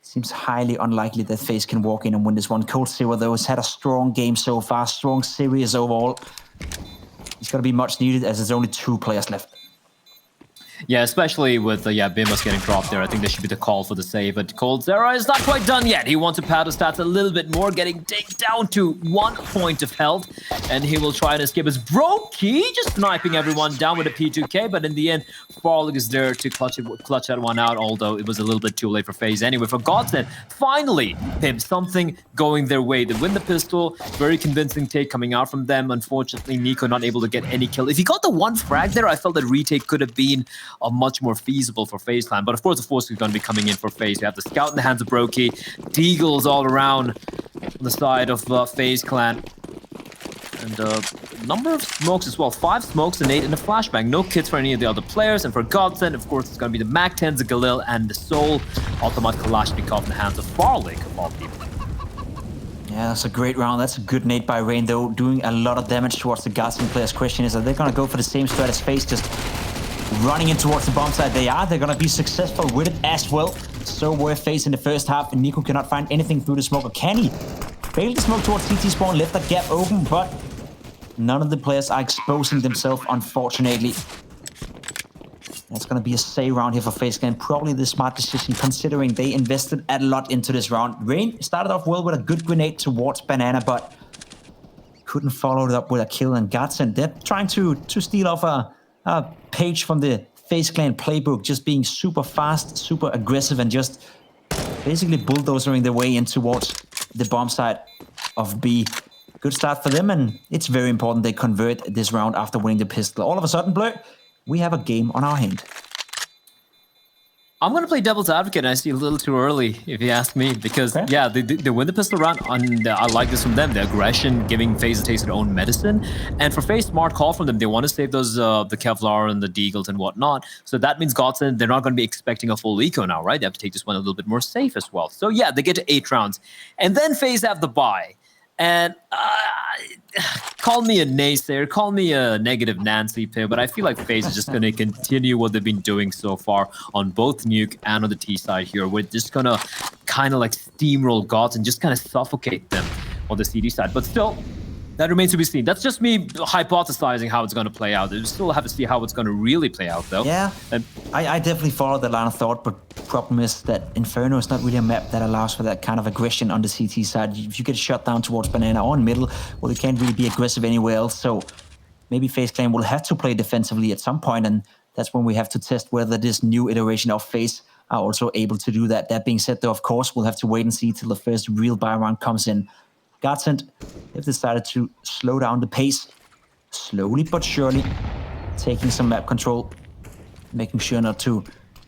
seems highly unlikely that FaZe can walk in and win this one. Cold0, though, has had a strong game so far, strong series overall. He's going to be much needed as there's only 2 players left. Yeah, especially with Bimus getting dropped there. I think there should be the call for the save, but Cold0 is not quite done yet. He wants to pad his stats a little bit more, getting taken down to 1 point of health, and he will try and escape as Brokey just sniping everyone down with a P2K, but in the end, Farlig is there to clutch that one out, although it was a little bit too late for FaZe anyway. For GODSENT, finally, something going their way. They win the pistol, very convincing take coming out from them. Unfortunately, Nico not able to get any kill. If he got the 1 frag there, I felt that retake could have been a much more feasible for FaZe Clan. But of course, the force is going to be coming in for FaZe. You have the scout in the hands of Brokey, Deagles all around on the side of FaZe Clan. And a number of smokes as well. 5 smokes and 8 in a flashbang. No kits for any of the other players. And for GODSENT, of course, it's going to be the MAC-10s, the Galil, and the Soul. Automat Kalashnikov in the hands of Farlig, of all people. Yeah, that's a great round. That's a good nade by Rain, though, doing a lot of damage towards the GODSENT players. Question is, are they going to go for the same strat as FaZe, just running in towards the bomb site? They are. They're going to be successful with it as well. So were FaZe in the first half, and Nico cannot find anything through the smoke. Or can he? Failed to smoke towards CT spawn, left that gap open, but none of the players are exposing themselves, unfortunately. That's going to be a say round here for FaZe Clan. Probably the smart decision, considering they invested a lot into this round. Rain started off well with a good grenade towards Banana, but couldn't follow it up with a kill, and GODSENT, they're trying to steal off a page from the FaZe Clan playbook, just being super fast, super aggressive, and just basically bulldozering their way in towards the bomb side of B. Good start for them, and it's very important they convert this round after winning the pistol. All of a sudden, Blur, we have a game on our hand. I'm going to play devil's advocate, and I see a little too early, if you ask me, because, okay. yeah, they win the pistol round, and I like this from them. The aggression, giving FaZe a taste of their own medicine. And for FaZe, smart call from them. They want to save those, the Kevlar and the Deagles and whatnot. So that means GODSENT, they're not going to be expecting a full eco now, right? They have to take this one a little bit more safe as well. So, yeah, they get to 8 rounds. And then FaZe have the bye. And call me a naysayer, call me a negative Nancy Pay, but I feel like FaZe is just going to continue what they've been doing so far on both Nuke and on the T side here. We're just going to kind of like steamroll GODSENT and just kind of suffocate them on the CD side. But still, that remains to be seen. That's just me hypothesizing how it's going to play out. We still have to see how it's going to really play out, though. Yeah, and I definitely follow that line of thought, but problem is that Inferno is not really a map that allows for that kind of aggression on the CT side. If you get shut down towards Banana or in middle, well, you can't really be aggressive anywhere else. So maybe FaZe Clan will have to play defensively at some point, and that's when we have to test whether this new iteration of FaZe are also able to do that. That being said, though, of course, we'll have to wait and see till the first real buy round comes in. GODSENT have decided to slow down the pace, slowly but surely, taking some map control, making sure not to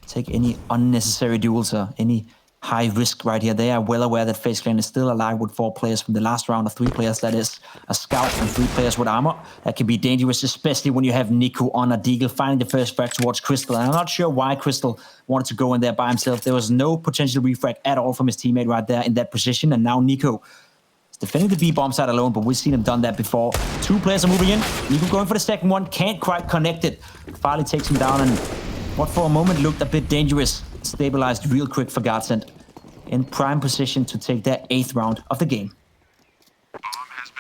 take any unnecessary duels or any high risk right here. They are well aware that FaZe Clan is still alive with 4 players from the last round of 3 players, that is a scout and 3 players with armor. That can be dangerous, especially when you have Nico on a Deagle finding the first frag towards Crystal. And I'm not sure why Crystal wanted to go in there by himself. There was no potential refrag at all from his teammate right there in that position, and now Nico defending the B bomb side alone, but we've seen him done that before. 2 players are moving in. Nico going for the second one, can't quite connect it. Farley takes him down, and what for a moment looked a bit dangerous, stabilized real quick for GODSENT. In prime position to take their 8th round of the game.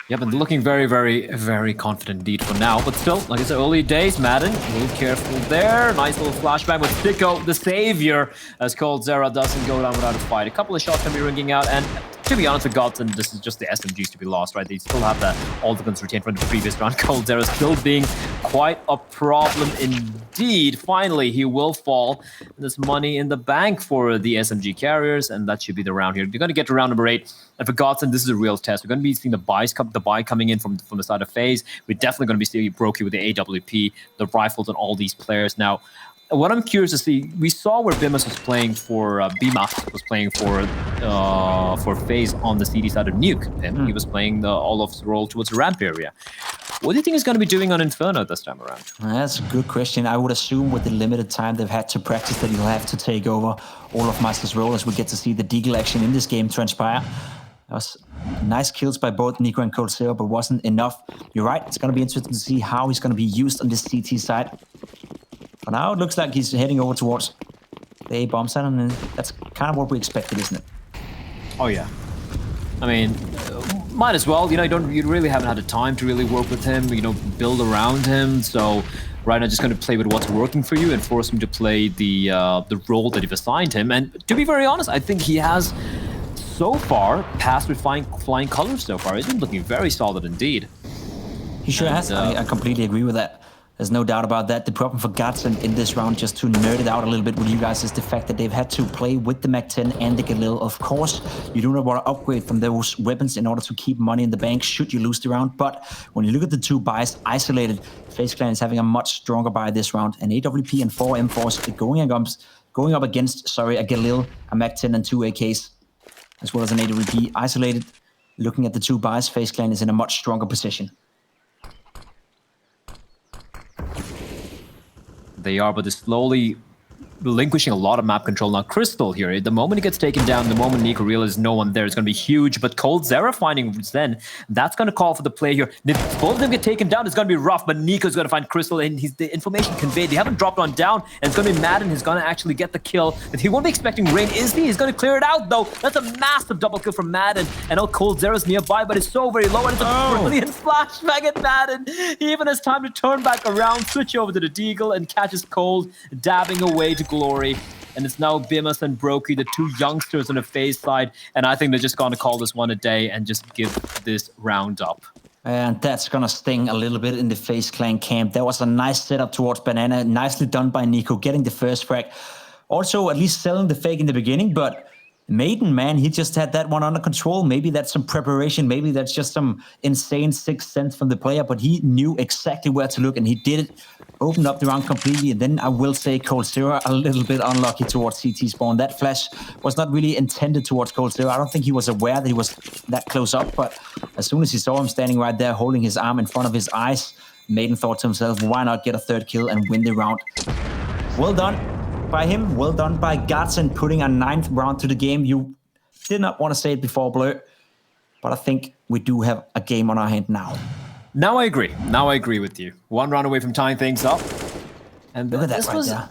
Yeah, but looking very, very, very confident indeed for now. But still, like I said, early days, Madden, a little careful there. Nice little flashback with Sicko, the savior, as coldzera doesn't go down without a fight. A couple of shots can be ringing out, and to be honest with GODSENT, this is just the SMGs to be lost, right? They still have all the guns retained from the previous round. coldzera still being quite a problem indeed. Finally, he will fall. There's money in the bank for the SMG carriers, and that should be the round here. You're going to get to round number 8. And for GODSENT, this is a real test. We're going to be seeing the buy coming in from the side of FaZe. We're definitely going to be seeing Brokey with the AWP, the rifles, and all these players. Now, what I'm curious to see, we saw where Bimas was playing for Bimas was playing for FaZe on the CD side of Nuke, and he was playing the Olaf's role towards the ramp area. What do you think he's going to be doing on Inferno this time around? That's a good question. I would assume with the limited time they've had to practice that he'll have to take over Olaf Meister's role as we get to see the Deagle action in this game transpire. That was nice kills by both Nico and coldzera, but wasn't enough. You're right, it's going to be interesting to see how he's going to be used on this CT side. For now, it looks like he's heading over towards the A bomb side, and that's kind of what we expected, isn't it? Oh, yeah. I mean, might as well. You know, you really haven't had the time to really work with him, you know, build around him. So right now, just going to play with what's working for you and force him to play the role that you've assigned him. And to be very honest, I think he has so far passed with flying colors so far. He's been looking very solid indeed. He sure has. I completely agree with that. There's no doubt about that. The problem for GODSENT in this round, just to nerd it out a little bit with you guys, is the fact that they've had to play with the Mac-10 and the Galil. Of course, you do not want to upgrade from those weapons in order to keep money in the bank should you lose the round. But when you look at the 2 buys isolated, FaZe Clan is having a much stronger buy this round. An AWP and 4 M4s going up against, a Galil, a Mac-10 and 2 AKs, as well as an AWP isolated. Looking at the 2 buys, FaZe Clan is in a much stronger position. They are, but they're slowly relinquishing a lot of map control. Now, Crystal here, the moment he gets taken down, the moment Nico realizes no one there, is going to be huge. But coldzera finding Zen, that's going to call for the play here. If both of them get taken down, it's going to be rough, but Nico's going to find Crystal, and the information conveyed. They haven't dropped on down, and it's going to be Madden who's going to actually get the kill. If he won't be expecting rain, is he? He's going to clear it out, though. That's a massive double kill from Madden. And now coldzera's nearby, but it's so very low, and it's a brilliant flashback at Madden. He even has time to turn back around, switch over to the Deagle, and catches Cold, dabbing away to glory. And it's now Bimas and Brokey, the 2 youngsters on the FaZe side. And I think they're just going to call this one a day and just give this round up. And that's gonna sting a little bit in the FaZe Clan camp. That was a nice setup towards Banana. Nicely done by Nico, getting the first frag. Also, at least selling the fake in the beginning, but Maiden, man, he just had that one under control. Maybe that's some preparation. Maybe that's just some insane sixth sense from the player, but he knew exactly where to look, and he did it. Opened up the round completely, and then I will say coldzera a little bit unlucky towards CT spawn. That flash was not really intended towards coldzera. I don't think he was aware that he was that close up, but as soon as he saw him standing right there holding his arm in front of his eyes, Maiden thought to himself, why not get a third kill and win the round? Well done by him. Well done by GODSENT putting a 9th round to the game. You did not want to say it before, Blur, but I think we do have a game on our hand now. Now I agree. Now I agree with you. 1 round away from tying things up. And Look at that this right was there.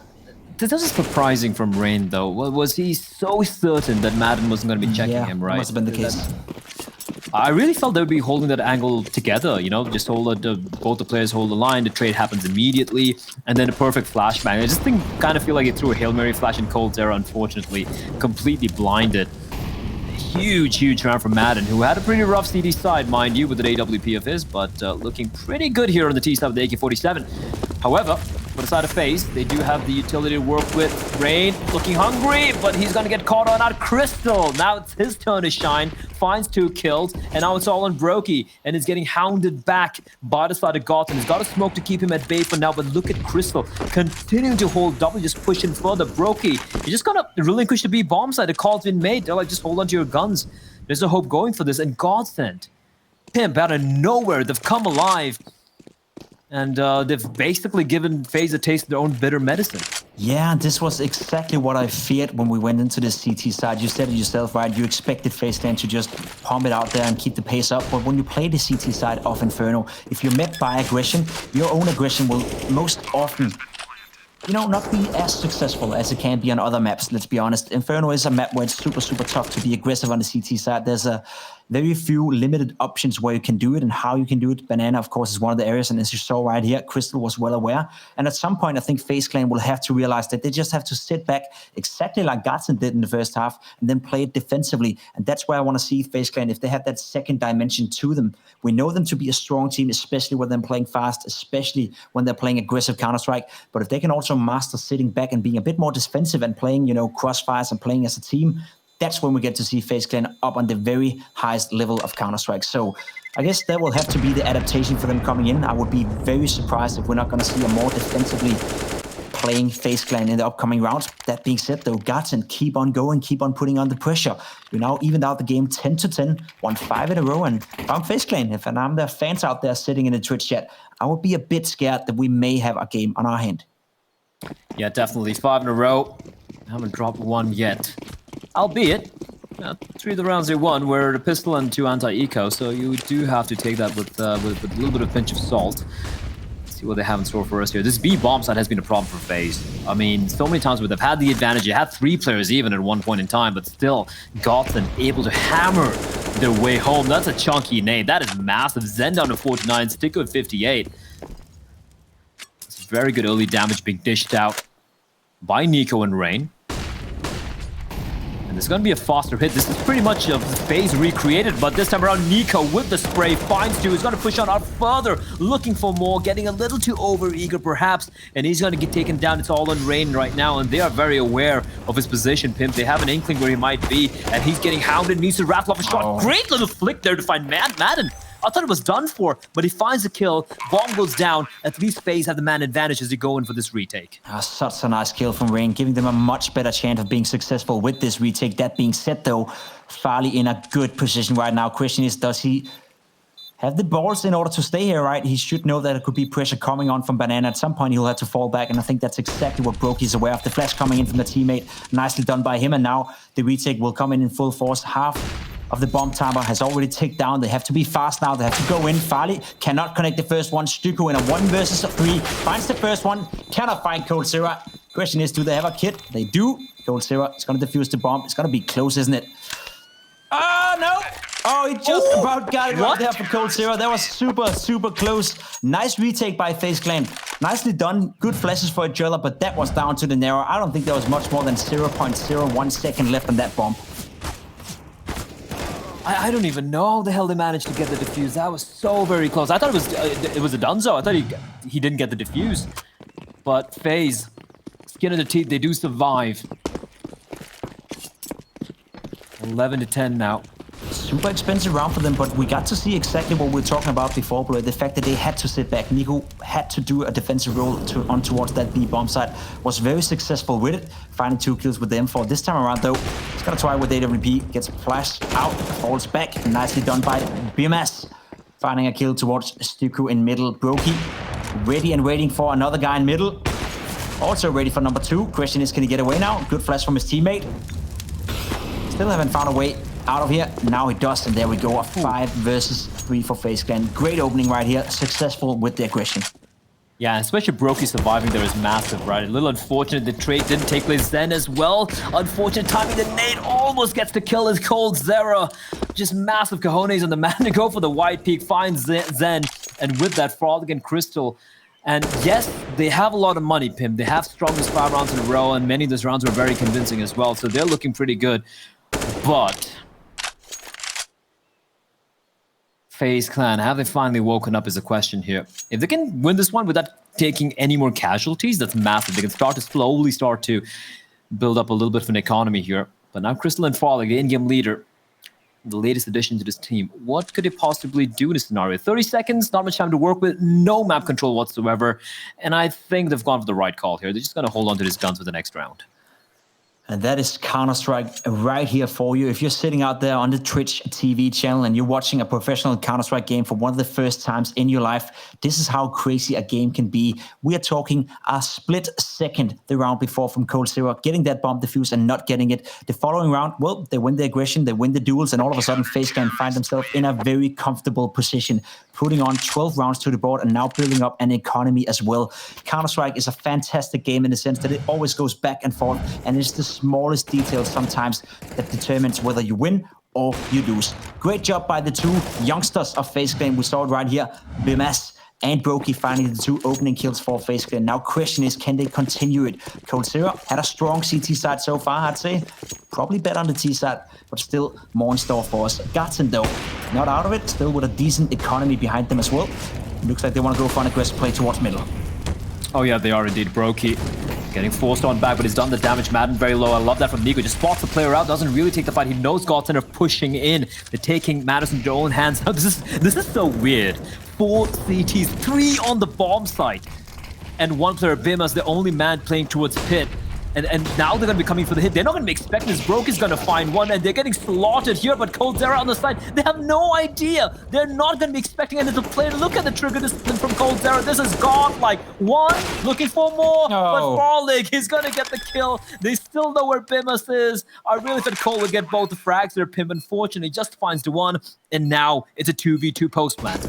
this was surprising from Rain, though. Was he so certain that Madden wasn't going to be checking him, right? That must have been the case. I really felt they would be holding that angle together, you know, just hold both the players hold the line, the trade happens immediately, and then a perfect flashbang. I just kind of feel like he threw a Hail Mary flash in coldzera, unfortunately, completely blinded. Huge round from Madden, who had a pretty rough CD side, mind you, with an AWP of his, but looking pretty good here on the T side with the AK-47. However, for the side of FaZe, they do have the utility to work with. Rain looking hungry, but he's gonna get caught on out. Crystal, now it's his turn to shine, finds 2 kills, and now it's all on Brokey, and is getting hounded back by the side of GODSENT. He's got a smoke to keep him at bay for now, but look at Crystal continuing to hold double, just pushing further. Brokey, you're just gonna relinquish the B bomb side. The call's been made. They're like, just hold on to your guns. There's no hope going for this, and GODSENT, Pimp, out of nowhere, they've come alive. And they've basically given FaZe a taste of their own bitter medicine. Yeah, this was exactly what I feared when we went into this CT side. You said it yourself, right? You expected FaZe Clan to just pump it out there and keep the pace up. But when you play the CT side of Inferno, if you're met by aggression, your own aggression will most often, you know, not be as successful as it can be on other maps, let's be honest. Inferno is a map where it's super tough to be aggressive on the CT side. There's a very few limited options where you can do it and how you can do it. Banana, of course, is one of the areas, and as you saw right here, Crystal was well aware. And at some point, I think FaZe Clan will have to realize that they just have to sit back exactly like GODSENT did in the first half and then play it defensively. And that's where I want to see FaZe Clan, if they have that second dimension to them. We know them to be a strong team, especially when they're playing fast, especially when they're playing aggressive Counter-Strike. But if they can also master sitting back and being a bit more defensive and playing, you know, crossfires and playing as a team, that's when we get to see FaZe Clan up on the very highest level of Counter-Strike. So I guess that will have to be the adaptation for them coming in. I would be very surprised if we're not going to see a more defensively playing FaZe Clan in the upcoming rounds. That being said, though, GODSENT keep on going, keep on putting on the pressure. We now evened out the game 10-10, won 5 in a row, and found FaZe Clan. If I'm their fans out there sitting in the Twitch chat, I would be a bit scared that we may have a game on our hand. Yeah, definitely 5 in a row. Haven't dropped 1 yet. Albeit, 3 of the rounds they won were the pistol and 2 anti-eco, so you do have to take that with a little bit of pinch of salt. Let's see what they have in store for us here. This B bomb side has been a problem for FaZe. I mean, so many times where they've had the advantage, you had 3 players even at one point in time, but still, GODSENT able to hammer their way home. That's a chunky nade. That is massive. Zen down to 49, Sticko at 58. It's very good early damage being dished out by Nico and Rain. It's going to be a faster hit. This is pretty much a FaZe recreated, but this time around, Nico with the spray finds 2. He's going to push on out further, looking for more, getting a little too over-eager perhaps, and he's going to get taken down. It's all on Rain right now, and they are very aware of his position, Pimp. They have an inkling where he might be, and he's getting hounded, needs to rattle off a shot. Great little flick there to find Madden. I thought it was done for, but he finds a kill. Bomb goes down. At least FaZe have the man advantage as they go in for this retake. Such a nice kill from Rain, giving them a much better chance of being successful with this retake. That being said, though, Farley in a good position right now. Question is, does he have the balls in order to stay here, right? He should know that it could be pressure coming on from Banana. At some point, he'll have to fall back, and I think that's exactly what Brokey is aware of. The flash coming in from the teammate. Nicely done by him, and now the retake will come in full force. Half of the bomb timer has already ticked down. They have to be fast now. They have to go in. Farley cannot connect the first one. Stuko in a 1 versus 3. Finds the first one. Cannot find coldzera. Question is, do they have a kit? They do. coldzera is going to defuse the bomb. It's going to be close, isn't it? Oh, no. Oh, he just about got it right there for coldzera. That was super close. Nice retake by FaZe Clan. Nicely done. Good flashes for each other, but that was down to the narrow. I don't think there was much more than 0.01 second left on that bomb. I don't even know how the hell they managed to get the defuse. That was so very close. I thought it was a Dunzo. I thought he didn't get the defuse. But FaZe, skin of the teeth, they do survive. 11 to 10 now. Super expensive round for them, but we got to see exactly what we were talking about before, Blur. The fact that they had to sit back. Nico had to do a defensive role on towards that B bomb site. Was very successful with it, finding 2 kills with the M4. This time around, though, he's gonna try with AWP. Gets flashed out, falls back. Nicely done by BMS. Finding a kill towards Stuku in middle. Brokey ready and waiting for another guy in middle. Also ready for number 2. Question is, can he get away now? Good flash from his teammate. Still haven't found a way out of here. Now he does, and there we go. A 5 versus 3 for FaZe Clan. Great opening right here. Successful with the aggression. Yeah, especially Brokey surviving there is massive, right? A little unfortunate the trade didn't take place then as well. Unfortunate timing, the nade almost gets to kill his coldzera. Just massive cojones on the man to go for the white peak, finds Zen, and with that, Frolic and Crystal. And yes, they have a lot of money, Pim. They have strongest 5 rounds in a row, and many of those rounds were very convincing as well, so they're looking pretty good. But FaZe Clan, have they finally woken up is a question here. If they can win this one without taking any more casualties, that's massive. They can slowly start to build up a little bit of an economy here. But now Crystal and Frolic, the in-game leader, the latest addition to this team. What could they possibly do in this scenario? 30 seconds, not much time to work with, no map control whatsoever. And I think they've gone for the right call here. They're just going to hold on to these guns for the next round. And that is Counter-Strike right here for you. If you're sitting out there on the Twitch TV channel and you're watching a professional Counter-Strike game for one of the first times in your life, this is how crazy a game can be. We are talking a split second the round before from coldzera, getting that bomb defuse and not getting it. The following round, well, they win the aggression, they win the duels, and all of a sudden FaZe can find themselves in a very comfortable position, putting on 12 rounds to the board and now building up an economy as well. Counter-Strike is a fantastic game in the sense that it always goes back and forth, and it's the smallest details sometimes that determines whether you win or you lose. Great job by the 2 youngsters of FaZe Clan. We saw it right here. BMS and Brokey finding the 2 opening kills for FaZe Clan. Now question is, can they continue it? coldzera had a strong CT side so far, I'd say. Probably better on the T side, but still more in store for us. GODSENT though, not out of it, still with a decent economy behind them as well. Looks like they want to go for an aggressive play towards middle. Oh yeah, they are indeed. Brokey getting forced on back, but he's done the damage. Madden very low. I love that from Nico. Just spots the player out, doesn't really take the fight. He knows GODSENT are pushing in. They're taking matters into their own hands. Now, this is so weird. 4 CTs, 3 on the bomb site, and 1 player, Bima's the only man playing towards pit. And now they're going to be coming for the hit. They're not going to be expecting this. Brokey's going to find one, and they're getting slaughtered here, but coldzera on the side, they have no idea. They're not going to be expecting anything to play. Look at the trigger discipline from coldzera. This is godlike. 1, looking for more, but Frolic, he's going to get the kill. They still know where Bimas is. I really thought Cole would get both the frags there. Pim, unfortunately, just finds the 1, and now it's a 2v2 post plant.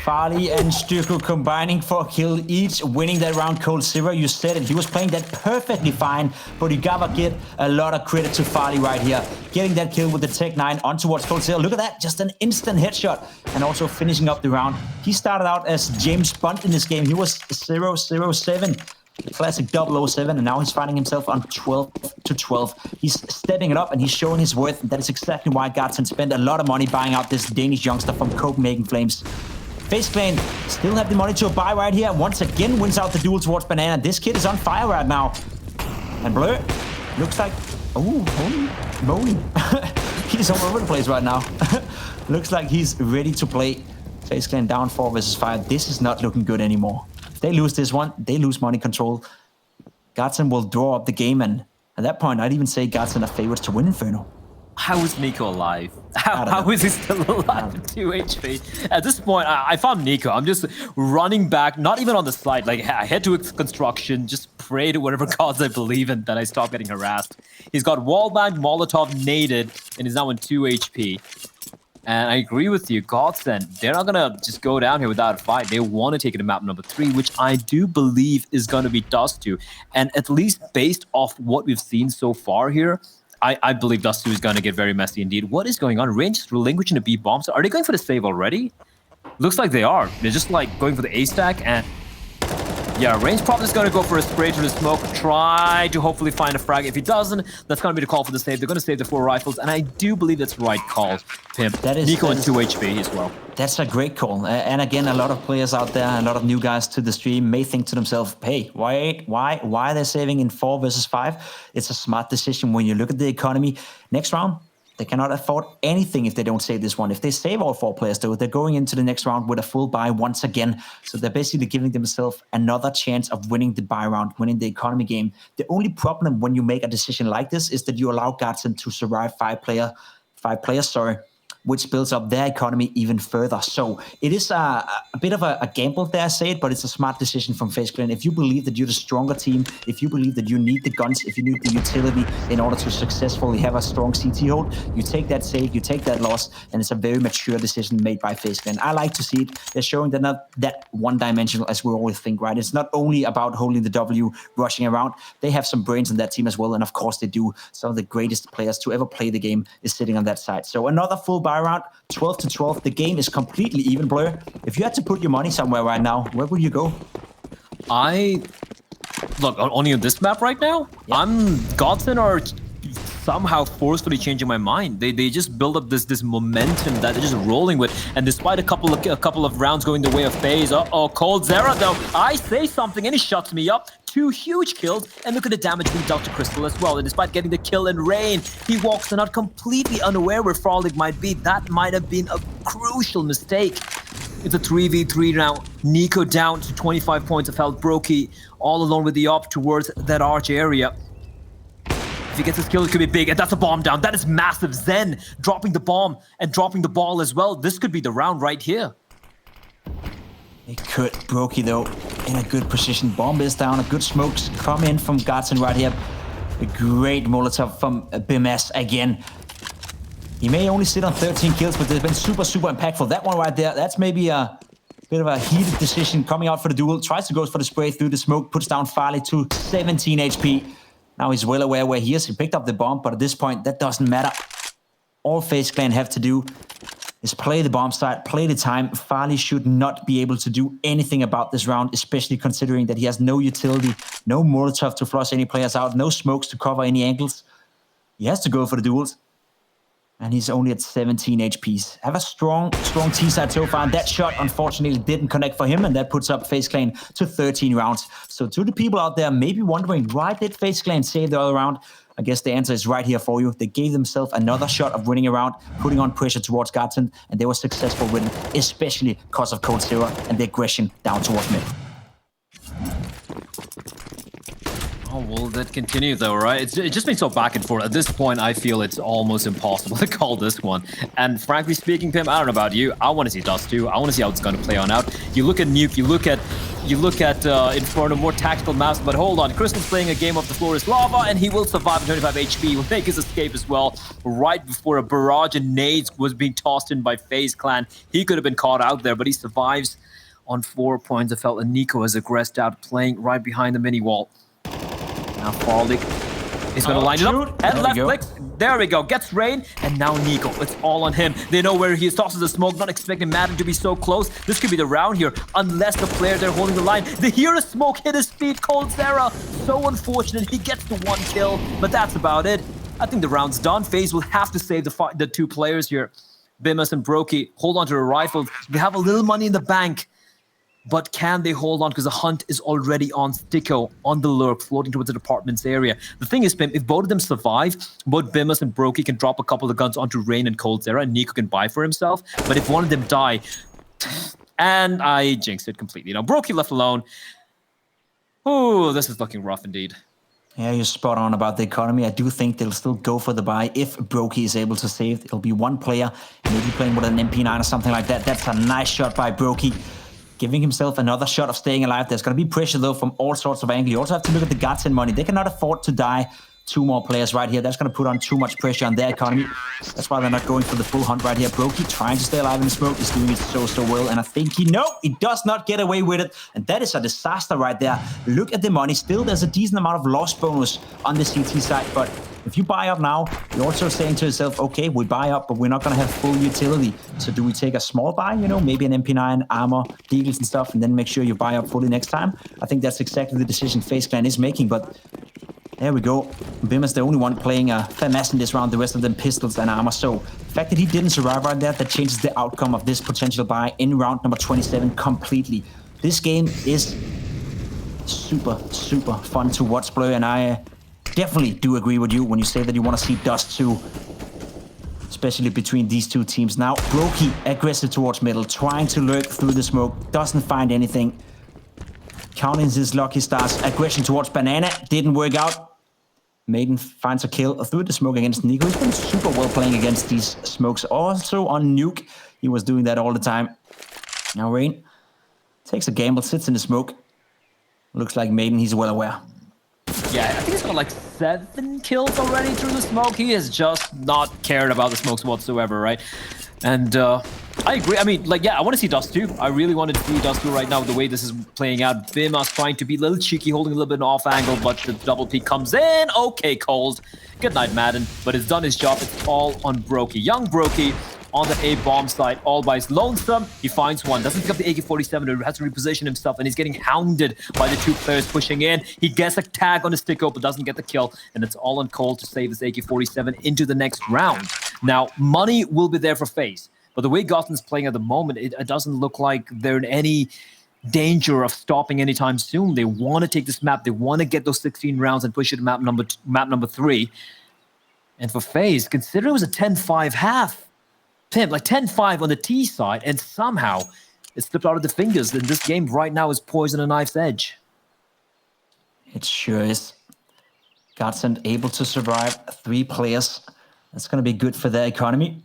Farley and Stuku combining for a kill each, winning that round. coldzera, you said it, he was playing that perfectly fine, but you gotta give a lot of credit to Farley right here. Getting that kill with the Tech 9 on towards coldzera. Look at that, just an instant headshot, and also finishing up the round. He started out as James Bond in this game. He was 007. Classic 007, and now he's finding himself on 12 to 12. He's stepping it up, and he's showing his worth. That is exactly why GODSENT spent a lot of money buying out this Danish youngster from Copenhagen Flames. FaZe Clan still have the money to buy right here. Once again wins out the duel towards Banana. This kid is on fire right now. And Blur looks like... Oh, holy moly. He's all over the place right now. Looks like he's ready to play. FaZe Clan down 4 versus 5. This is not looking good anymore. If they lose this one, they lose money control. GODSENT will draw up the game, and at that point, I'd even say GODSENT are favorites to win Inferno. How is Nico alive? How is he still alive at 2 HP? At this point, I found Nico. I'm just running back, not even on the side. Like, I head to construction, just pray to whatever gods I believe in that I stop getting harassed. He's got wallbang, Molotov, naded, and he's now in 2 HP. And I agree with you, GODSENT, they're not going to just go down here without a fight. They want to take it to map number 3, which I do believe is going to be Dust 2. And at least based off what we've seen so far here, I believe Dust 2 is going to get very messy indeed. What is going on? Range is relinquishing the B bombs. Are they going for the save already? Looks like they are. They're just like going for the A stack, and Yeah, Rain's probably just going to go for a spray to the smoke, try to hopefully find a frag. If he doesn't, that's going to be the call for the save. They're going to save the 4 rifles, and I do believe that's the right call, Pimp. That is- Nico that and is- 2 HP as well. That's a great call. And again, a lot of players out there, a lot of new guys to the stream may think to themselves, hey, why are they saving in 4 versus 5? It's a smart decision when you look at the economy. Next round, they cannot afford anything if they don't save this one. If they save all 4 players, though, they're going into the next round with a full buy once again. So they're basically giving themselves another chance of winning the buy round, winning the economy game. The only problem when you make a decision like this is that you allow GODSENT to survive 5 players, which builds up their economy even further. So it is a bit of a gamble there, I say it, but it's a smart decision from FaZe Clan. If you believe that you're the stronger team, if you believe that you need the guns, if you need the utility in order to successfully have a strong CT hold, you take that save, you take that loss, and it's a very mature decision made by FaZe Clan. I like to see it. They're showing they're not that one-dimensional as we always think, right? It's not only about holding the W, rushing around. They have some brains in that team as well, and of course they do. Some of the greatest players to ever play the game is sitting on that side. So another full buy round, 12 to 12. The game is completely even, Blur. If you had to put your money somewhere right now, where would you go? Look, only on this map right now, Yeah. GODSENT are somehow forcefully changing my mind. They just build up this momentum that they're just rolling with, and despite a couple of rounds going the way of FaZe, coldzera though, I say something and he shuts me up. 2 huge kills, and look at the damage being dealt to Crystal as well. And despite getting the kill in Rain, he walks in out completely unaware where Frolic might be. That might have been a crucial mistake. It's a 3v3 now. Nico down to 25 points of health. Brokey all alone with the op towards that arch area. If he gets his kill, it could be big, and that's a bomb down. That is massive. Zen dropping the bomb and dropping the ball as well. This could be the round right here. It could. Brokey, though, in a good position. Bomb is down. A good smokes come in from GODSENT right here. A great Molotov from BMS again. He may only sit on 13 kills, but they've been super, super impactful. That one right there, that's maybe a bit of a heated decision coming out for the duel. Tries to go for the spray through the smoke, puts down Farley to 17 HP. Now he's well aware where he is. He picked up the bomb, but at this point, that doesn't matter. All FaZe Clan have to do is play the bomb site, play the time. Farley should not be able to do anything about this round, especially considering that he has no utility, no Molotov to flush any players out, no smokes to cover any angles. He has to go for the duels. And he's only at 17 HPs. Have a strong T-side so far. And that shot, unfortunately, didn't connect for him. And that puts up FaZe Clan to 13 rounds. So to the people out there maybe wondering, why did FaZe Clan save the other round? I guess the answer is right here for you. They gave themselves another shot of winning a round, putting on pressure towards GODSENT, and they were successful with it, especially because of coldzera and the aggression down towards mid. Oh, will that continue though, right? It's just been so back and forth. At this point, I feel it's almost impossible to call this one. And frankly speaking, Pim, I don't know about you. I want to see Dust too. I want to see how it's going to play on out. You look at Nuke, you look at Inferno, more tactical maps, but hold on. Crystal's playing a game of the floor is lava, and he will survive at 25 HP. He will make his escape as well. Right before a barrage of nades was being tossed in by FaZe Clan. He could have been caught out there, but he survives on 4 points of health, and Nico has aggressed out, playing right behind the mini wall. Now Frolic is going to line it up, and left click. There we go, gets Rain, and now Nico. It's all on him. They know where he is, tosses the smoke, not expecting Madden to be so close. This could be the round here, unless the player there holding the line. They hear a smoke hit his feet, coldzera. So unfortunate, he gets the 1 kill, but that's about it. I think the round's done. FaZe will have to save the 2 players here. Bimus and Brokey hold on to the rifles. They have a little money in the bank. But can they hold on? Because the hunt is already on Sticko, on the lurk, floating towards the department's area. The thing is, Pim, if both of them survive, both Bimus and Brokey can drop a couple of guns onto Rain and coldzera, and Nico can buy for himself. But if one of them die, and I jinxed it completely. Now, Brokey left alone. Oh, this is looking rough indeed. Yeah, you're spot on about the economy. I do think they'll still go for the buy if Brokey is able to save. It'll be 1 player, maybe playing with an MP9 or something like that. That's a nice shot by Brokey, giving himself another shot of staying alive. There's going to be pressure, though, from all sorts of angles. You also have to look at the GODSENT money. They cannot afford to die 2 more players right here. That's going to put on too much pressure on their economy. That's why they're not going for the full hunt right here. Brokey trying to stay alive in the smoke. He's doing it so well. And I think he does not get away with it. And that is a disaster right there. Look at the money. Still, there's a decent amount of loss bonus on the CT side. But if you buy up now, you're also saying to yourself, okay, we buy up, but we're not going to have full utility. So do we take a small buy, you know, maybe an MP9, armor, deagles and stuff, and then make sure you buy up fully next time? I think that's exactly the decision FaZe Clan is making, but there we go. Bim is the only one playing a FAMAS in this round, the rest of them pistols and armor. So the fact that he didn't survive right there, that changes the outcome of this potential buy in round number 27 completely. This game is super fun to watch, Blur, and I definitely do agree with you when you say that you want to see Dust too, especially between these 2 teams. Now, Brokey aggressive towards middle, trying to lurk through the smoke, doesn't find anything. Counting his lucky stars, aggression towards Banana, didn't work out. Maiden finds a kill through the smoke against Nico. He's been super well playing against these smokes. Also on Nuke, he was doing that all the time. Now Rain takes a gamble, sits in the smoke. Looks like Maiden, he's well aware. Yeah, I think he's got like 7 kills already through the smoke. He has just not cared about the smokes whatsoever, right? And I agree. I mean, like, yeah, I want to see Dust too. I really wanted to see Dust too right now, the way this is playing out. Bimas trying to be a little cheeky, holding a little bit off angle, but the double peek comes in. Okay, Cold. Good night, Madden. But it's done his job. It's all on Brokey. Young Brokey on the A-bomb side, all by his lonesome. He finds one, doesn't pick up the AK-47, has to reposition himself, and he's getting hounded by the 2 players pushing in. He gets a tag on his stick but doesn't get the kill, and it's all on Cole to save his AK-47 into the next round. Now, money will be there for FaZe, but the way GODSENT's playing at the moment, it doesn't look like they're in any danger of stopping anytime soon. They want to take this map, they want to get those 16 rounds and push it to map number 3. And for FaZe, consider it was a 10-5 half. Pimp, like 10-5 on the T side, and somehow it slipped out of the fingers. And this game right now is poised on a knife's edge. It sure is. GODSENT able to survive 3 players. That's going to be good for their economy.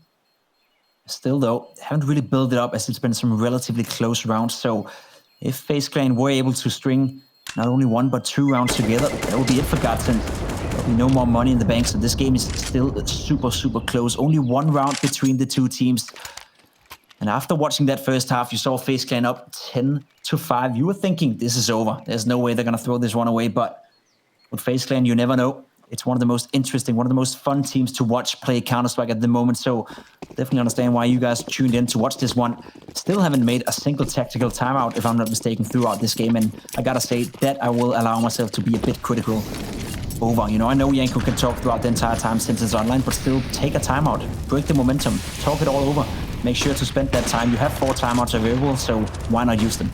Still, though, haven't really built it up as it's been some relatively close rounds. So if FaZe Clan were able to string not only 1 but 2 rounds together, that would be it for GODSENT. There'll be no more money in the bank, so this game is still super close. Only 1 round between the 2 teams. And after watching that first half, you saw FaZe Clan up 10-5. You were thinking, this is over. There's no way they're going to throw this one away. But with FaZe Clan, you never know. It's one of the most interesting, one of the most fun teams to watch play Counter-Strike at the moment. So definitely understand why you guys tuned in to watch this one. Still haven't made a single tactical timeout, if I'm not mistaken, throughout this game. And I gotta say that I will allow myself to be a bit critical over. You know, I know Yanko can talk throughout the entire time since it's online, but still take a timeout, break the momentum, talk it all over. Make sure to spend that time. You have 4 timeouts available, so why not use them?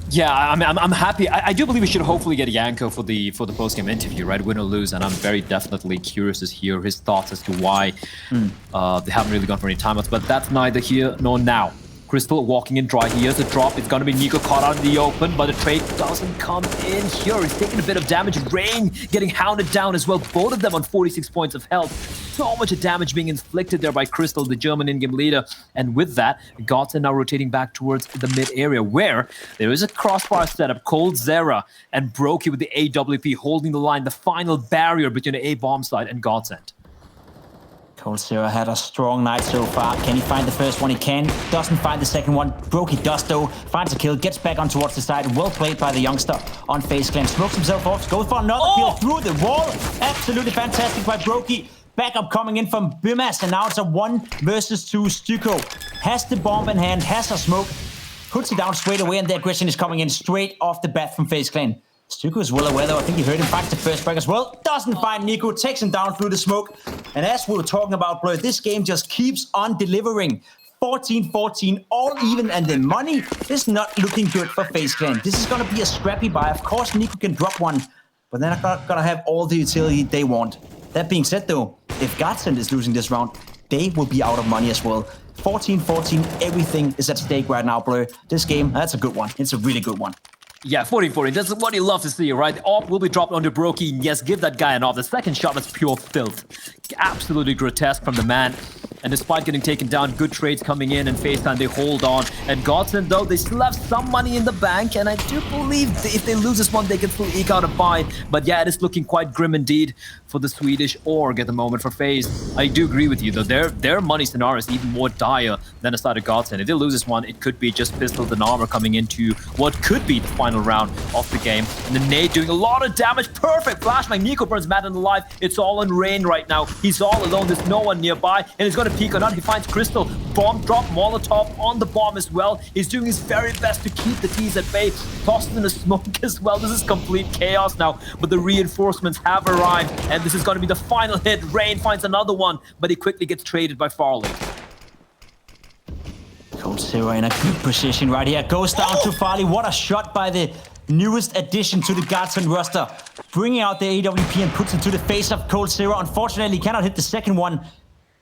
Yeah, I mean, I'm happy. I do believe we should hopefully get Yanko for the post-game interview, right? Win or lose, and I'm very definitely curious to hear his thoughts as to why they haven't really gone for any timeouts. But that's neither here nor now. Crystal walking in dry. Here's a drop. It's going to be Nico caught out in the open, but the trade doesn't come in here. He's taking a bit of damage. Rain getting hounded down as well. Both of them on 46 points of health. So much damage being inflicted there by Crystal, the German in-game leader. And with that, GODSENT now rotating back towards the mid area where there is a crossfire setup. Cold Zera and Brokey with the AWP holding the line, the final barrier between the A-bomb side and GODSENT. Cold Zero had a strong night so far. Can he find the first one? He can. Doesn't find the second one. Brokey does though. Finds a kill. Gets back on towards the side. Well played by the youngster on FaZe Clan. Smokes himself off. Goes for another kill through the wall. Absolutely fantastic by Brokey. Backup coming in from Bimas. And now it's a 1 versus 2. Stuko has the bomb in hand. Has a smoke. Puts it down straight away. And the aggression is coming in straight off the bat from FaZe Clan. Stuko is well aware though. I think he heard him. Finds the first break as well. Doesn't find Nico. Takes him down through the smoke. And as we were talking about, Blur, this game just keeps on delivering. 14-14, all even, and the money is not looking good for FaZe Clan. This is going to be a scrappy buy. Of course, Nico can drop one, but they're not going to have all the utility they want. That being said though, if GODSENT is losing this round, they will be out of money as well. 14-14, everything is at stake right now, Blur. This game, that's a good one. It's a really good one. Yeah, 14-14. That's what you love to see, right? The AWP will be dropped onto Brokey. And yes, give that guy an AWP. The second shot was pure filth. Absolutely grotesque from the man. And despite getting taken down, good trades coming in and FaZe Clan, they hold on. And GODSENT, though, they still have some money in the bank. And I do believe if they lose this one, they can still eke out a buy. But yeah, it is looking quite grim indeed for the Swedish org at the moment for FaZe. I do agree with you, though. Their money scenario is even more dire than the side of GODSENT. If they lose this one, it could be just pistols and armor coming into what could be the final round of the game. And the nade doing a lot of damage. Perfect flashbang. Nico burns Madden alive. It's all in rain right now. He's all alone. There's no one nearby. And he's going to peek or not. He finds Crystal. Bomb drop. Molotov on the bomb as well. He's doing his very best to keep the T's at bay. Tosses in the smoke as well. This is complete chaos now. But the reinforcements have arrived. And this is going to be the final hit. Rain finds another one. But he quickly gets traded by Farley. GODSENT in a good position right here. Goes down to Farley. What a shot by the newest addition to the GODSENT roster. Bringing out the AWP and puts it to the face of GODSENT. Unfortunately, cannot hit the second one.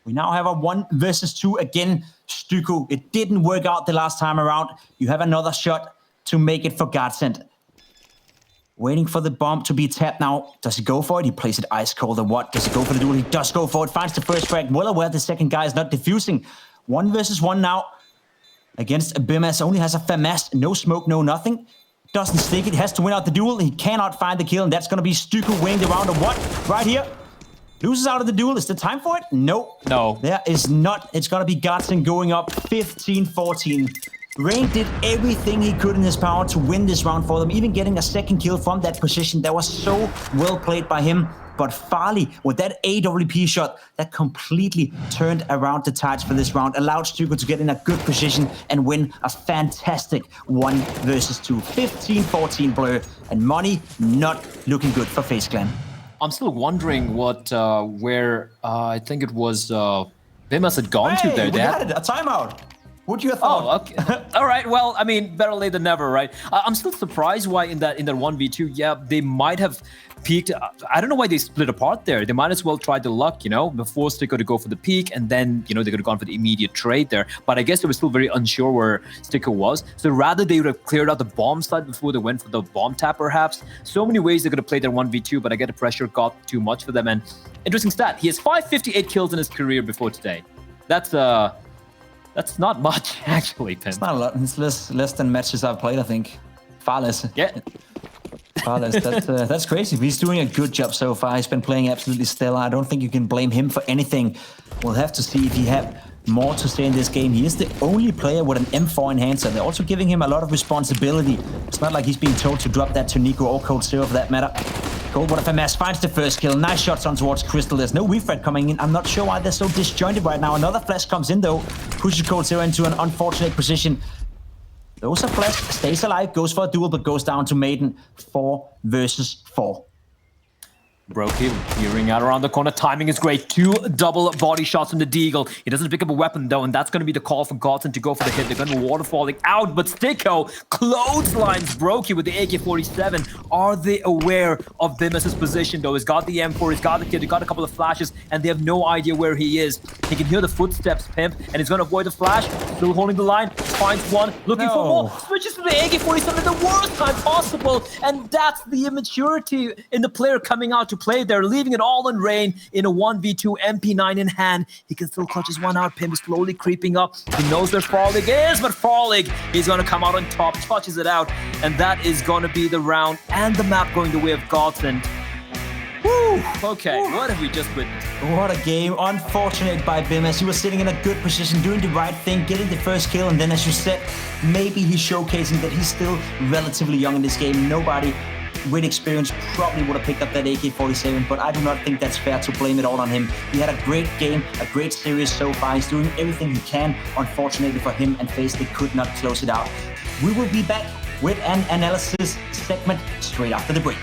We now have a 1 versus 2 again. Stuku, it didn't work out the last time around. You have another shot to make it for GODSENT. Waiting for the bomb to be tapped now. Does he go for it? He plays it ice cold or what? Does he go for the duel? He does go for it. Finds the first frag. Well aware the second guy is not defusing. 1 versus 1 now. Against Bimas. Only has a FAMAS. No smoke, no nothing. Doesn't stick it. Has to win out the duel. He cannot find the kill. And that's going to be Stuku winning the round of what? Right here. Loses out of the duel. Is there time for it? No. No. There is not. It's going to be GODSENT going up 15-14. Rain did everything he could in his power to win this round for them, even getting a second kill from that position. That was so well played by him. But Farley, with that AWP shot, that completely turned around the tides for this round, allowed Stuku to get in a good position and win a fantastic 1 versus 2. 15-14 blur, and money not looking good for FaZe Clan. I'm still wondering where I think it was Bimas had gone to there. We got it, a timeout. What you have thought? Oh, okay. All right. Well, I mean, better late than never, right? I'm still surprised why in that 1v2, yeah, they might have peaked. I don't know why they split apart there. They might as well try the luck, you know, before Sticker to go for the peak, and then, you know, they could have gone for the immediate trade there. But I guess they were still very unsure where Sticker was. So rather they would have cleared out the bomb side before they went for the bomb tap, perhaps. So many ways they could have played their 1v2, but I get the pressure got too much for them. And interesting stat, he has 558 kills in his career before today. That's not much, actually, Pim. It's not a lot. It's less than matches I've played, I think. Far less. Yeah. Far less. That's crazy. He's doing a good job so far. He's been playing absolutely stellar. I don't think you can blame him for anything. We'll have to see if he had more to say in this game. He is the only player with an M4 enhancer. They're also giving him a lot of responsibility. It's not like he's being told to drop that to Nico or GODSENT for that matter. Gold, what if FAMAS finds the first kill. Nice shots on towards Crystal. There's no refrag coming in. I'm not sure why they're so disjointed right now. Another flash comes in though. Pushes GODSENT into an unfortunate position. Those are flash. Stays alive. Goes for a duel, but goes down to Maiden. 4 versus 4. Brokey peering out around the corner. Timing is great. 2 double body shots from the Deagle. He doesn't pick up a weapon though, and that's going to be the call for GODSENT to go for the hit. They're going to be waterfalling out, but Sticko clotheslines Brokey with the AK-47. Are they aware of Bimas' position though? He's got the M4, he's got the kid, he got a couple of flashes, and they have no idea where he is. He can hear the footsteps, Pimp, and he's going to avoid the flash. Still holding the line. Finds one, looking for more. Switches to the AK-47 at the worst time possible, and that's the immaturity in the player coming out to play there, leaving it all in rain in a 1v2, MP9 in hand. He can still clutch his one out. Pim is slowly creeping up. He knows where Farlig is, but Farlig is going to come out on top, touches it out, and that is going to be the round and the map going the way of GODSENT. Woo! Okay, what have we just witnessed? What a game. Unfortunate by Bimas. He was sitting in a good position, doing the right thing, getting the first kill, and then as you said, maybe he's showcasing that he's still relatively young in this game. Nobody with experience probably would have picked up that AK-47, but I do not think that's fair to blame it all on him. He had a great game, a great series so far. He's doing everything he can. Unfortunately for him and FaZe, they could not close it out. We will be back with an analysis segment straight after the break.